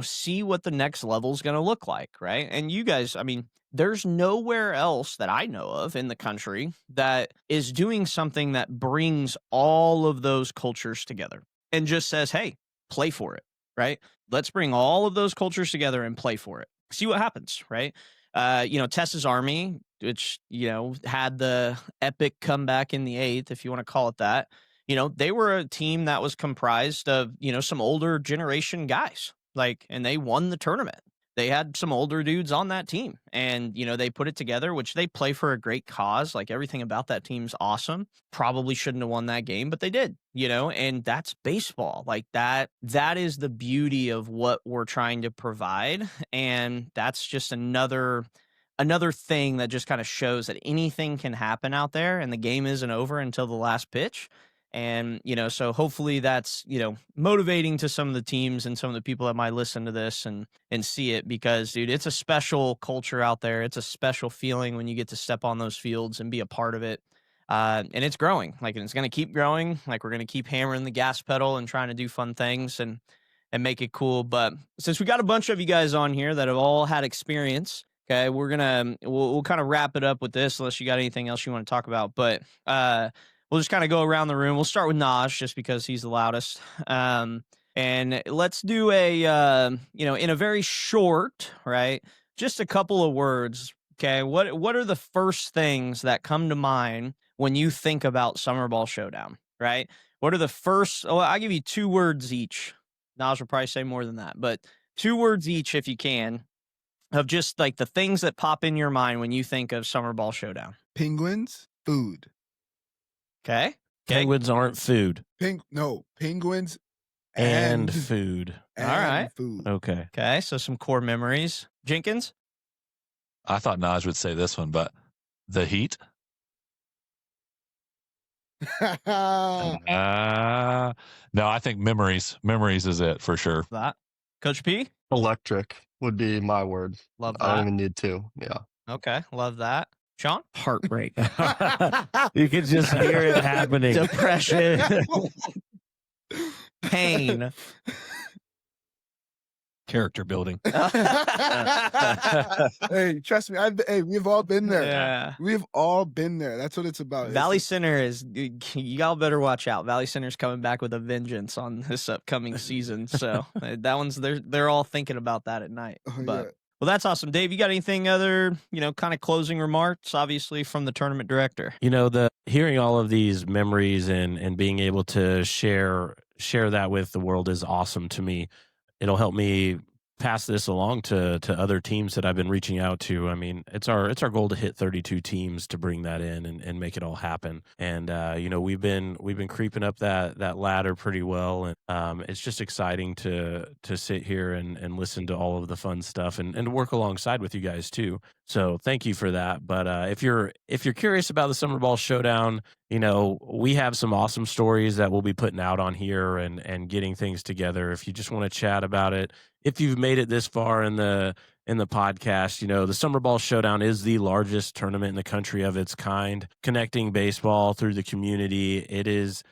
[SPEAKER 2] see what the next level is going to look like, right? And you guys, I mean, there's nowhere else that I know of in the country that is doing something that brings all of those cultures together and just says, hey, play for it, right? Let's bring all of those cultures together and play for it. See what happens, right? Tessa's Army, which, had the epic comeback in the 8th, if you want to call it that, they were a team that was comprised of, some older generation guys, and they won the tournament. They had some older dudes on that team, and, they put it together, which they play for a great cause. Like, everything about that team's awesome. Probably shouldn't have won that game, but they did, and that's baseball. Like, that is the beauty of what we're trying to provide. And that's just another thing that just kind of shows that anything can happen out there, and the game isn't over until the last pitch. And, so hopefully that's, motivating to some of the teams and some of the people that might listen to this and see it, because, dude, it's a special culture out there. It's a special feeling when you get to step on those fields and be a part of it. And it's growing, and it's going to keep growing. We're going to keep hammering the gas pedal and trying to do fun things and make it cool. But since we got a bunch of you guys on here that have all had experience, okay, we'll kind of wrap it up with this, unless you got anything else you want to talk about. But, we'll just kind of go around the room. We'll start with Naj, just because he's the loudest. And let's do in a very short, right, just a couple of words, okay? What are the first things that come to mind when you think about SummerBall Showdown, right? What are the first, I'll give you 2 words each. Naj will probably say more than that, but 2 words each, if you can, of just like the things that pop in your mind when you think of SummerBall Showdown.
[SPEAKER 4] Penguins, food.
[SPEAKER 2] Okay.
[SPEAKER 1] Penguins aren't food.
[SPEAKER 4] Penguins
[SPEAKER 1] and food.
[SPEAKER 4] And
[SPEAKER 2] all right.
[SPEAKER 4] Food.
[SPEAKER 1] Okay.
[SPEAKER 2] Okay. So some core memories. Jenkins?
[SPEAKER 5] I thought Naj would say this one, but the Heat. No, I think memories. Memories is it for sure.
[SPEAKER 2] That. Coach P?
[SPEAKER 6] Electric would be my word.
[SPEAKER 2] Love
[SPEAKER 6] I don't
[SPEAKER 2] that.
[SPEAKER 6] even need 2. Yeah.
[SPEAKER 2] Okay. Love that. Sean?
[SPEAKER 1] Heartbreak. You can just hear it happening.
[SPEAKER 2] Depression. Pain.
[SPEAKER 3] Character building.
[SPEAKER 4] Hey, trust me. We've all been there.
[SPEAKER 2] Yeah.
[SPEAKER 4] We've all been there. That's what it's about.
[SPEAKER 2] Valley Center is, y'all better watch out. Valley Center's coming back with a vengeance on this upcoming season. So that one's, they're all thinking about that at night. But well, that's awesome. Dave, you got anything other, kind of closing remarks, obviously from the tournament director?
[SPEAKER 1] Hearing all of these memories and being able to share that with the world is awesome to me. It'll help me pass this along to other teams that I've been reaching out to. I mean, it's our goal to hit 32 teams to bring that in and make it all happen. And we've been creeping up that ladder pretty well, and it's just exciting to sit here and listen to all of the fun stuff and work alongside with you guys too. So thank you for that. But if you're curious about the SummerBall Showdown, we have some awesome stories that we'll be putting out on here and getting things together. If you just want to chat about it, if you've made it this far in the podcast, the SummerBall Showdown is the largest tournament in the country of its kind, connecting baseball through the community. It is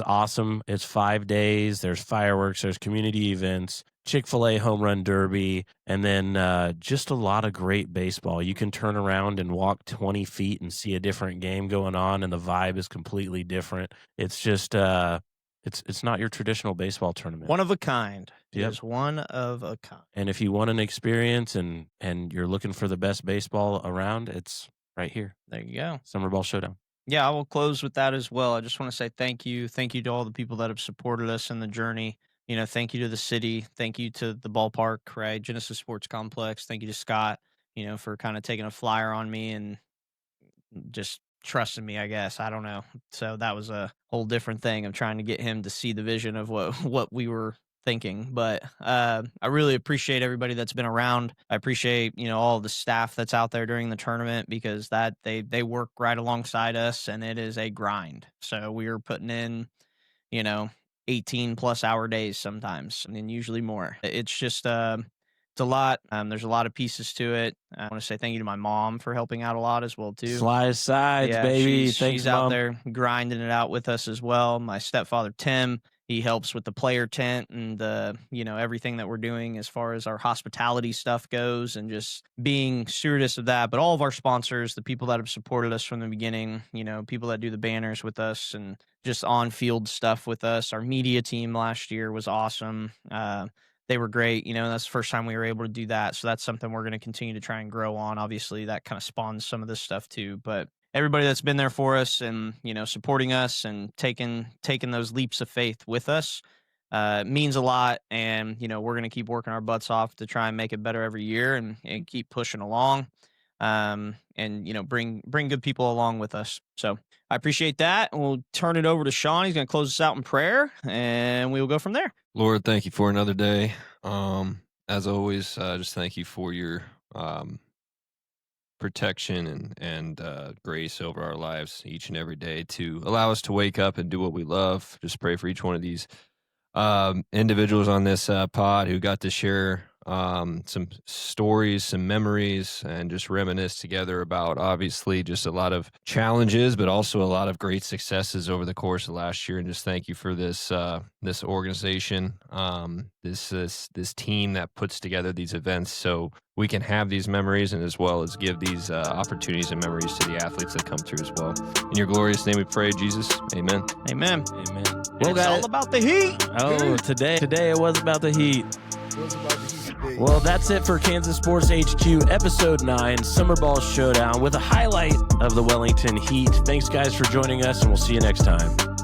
[SPEAKER 1] awesome. It's 5 days. There's fireworks. There's community events, Chick-fil-A home run derby, and then just a lot of great baseball. You can turn around and walk 20 feet and see a different game going on, and the vibe is completely different. It's just it's not your traditional baseball tournament.
[SPEAKER 2] One of a kind.
[SPEAKER 1] Yep.
[SPEAKER 2] It's one of a kind.
[SPEAKER 1] And if you want an experience and you're looking for the best baseball around, it's right here.
[SPEAKER 2] There you go.
[SPEAKER 1] SummerBall Showdown.
[SPEAKER 2] Yeah, I will close with that as well. I just want to say thank you. Thank you to all the people that have supported us in the journey. Thank you to the city. Thank you to the ballpark, right? Genesis Sports Complex. Thank you to Scott, for kind of taking a flyer on me and just trusting me, I guess. I don't know. So that was a whole different thing of trying to get him to see the vision of what we were thinking. But I really appreciate everybody that's been around. I appreciate, all the staff that's out there during the tournament, because that they work right alongside us, and it is a grind. So we are putting in, 18 plus hour days sometimes, and usually more. It's just it's a lot. There's a lot of pieces to it. I want to say thank you to my mom for helping out a lot as well too.
[SPEAKER 1] Sly sides, baby. Thanks,
[SPEAKER 2] she's
[SPEAKER 1] Mom.
[SPEAKER 2] out there grinding it out with us as well. My stepfather Tim, he helps with the player tent and everything that we're doing as far as our hospitality stuff goes, and just being stewardess of that. But all of our sponsors, the people that have supported us from the beginning, people that do the banners with us and just on-field stuff with us. Our media team last year was awesome. They were great. That's the first time we were able to do that. So that's something we're going to continue to try and grow on. Obviously, that kind of spawns some of this stuff too. But everybody that's been there for us and, supporting us and taking those leaps of faith with us means a lot. And, we're going to keep working our butts off to try and make it better every year and keep pushing along. And bring good people along with us. So I appreciate that. And we'll turn it over to Sean. He's going to close us out in prayer, and we will go from there.
[SPEAKER 3] Lord, thank you for another day. As always, just thank you for your protection and grace over our lives each and every day to allow us to wake up and do what we love. Just pray for each one of these individuals on this pod who got to share some stories, some memories, and just reminisce together about obviously just a lot of challenges, but also a lot of great successes over the course of last year. And just thank you for this this organization, this team that puts together these events so we can have these memories, and as well as give these opportunities and memories to the athletes that come through as well. In your glorious name we pray, Jesus. Amen.
[SPEAKER 2] Amen.
[SPEAKER 1] Amen.
[SPEAKER 2] Well, it's all about the Heat.
[SPEAKER 1] Oh, today it was about the Heat. Well, that's it for Kansas Sports HQ Episode 9, SummerBall Showdown, with a highlight of the Wellington Heat. Thanks, guys, for joining us, and we'll see you next time.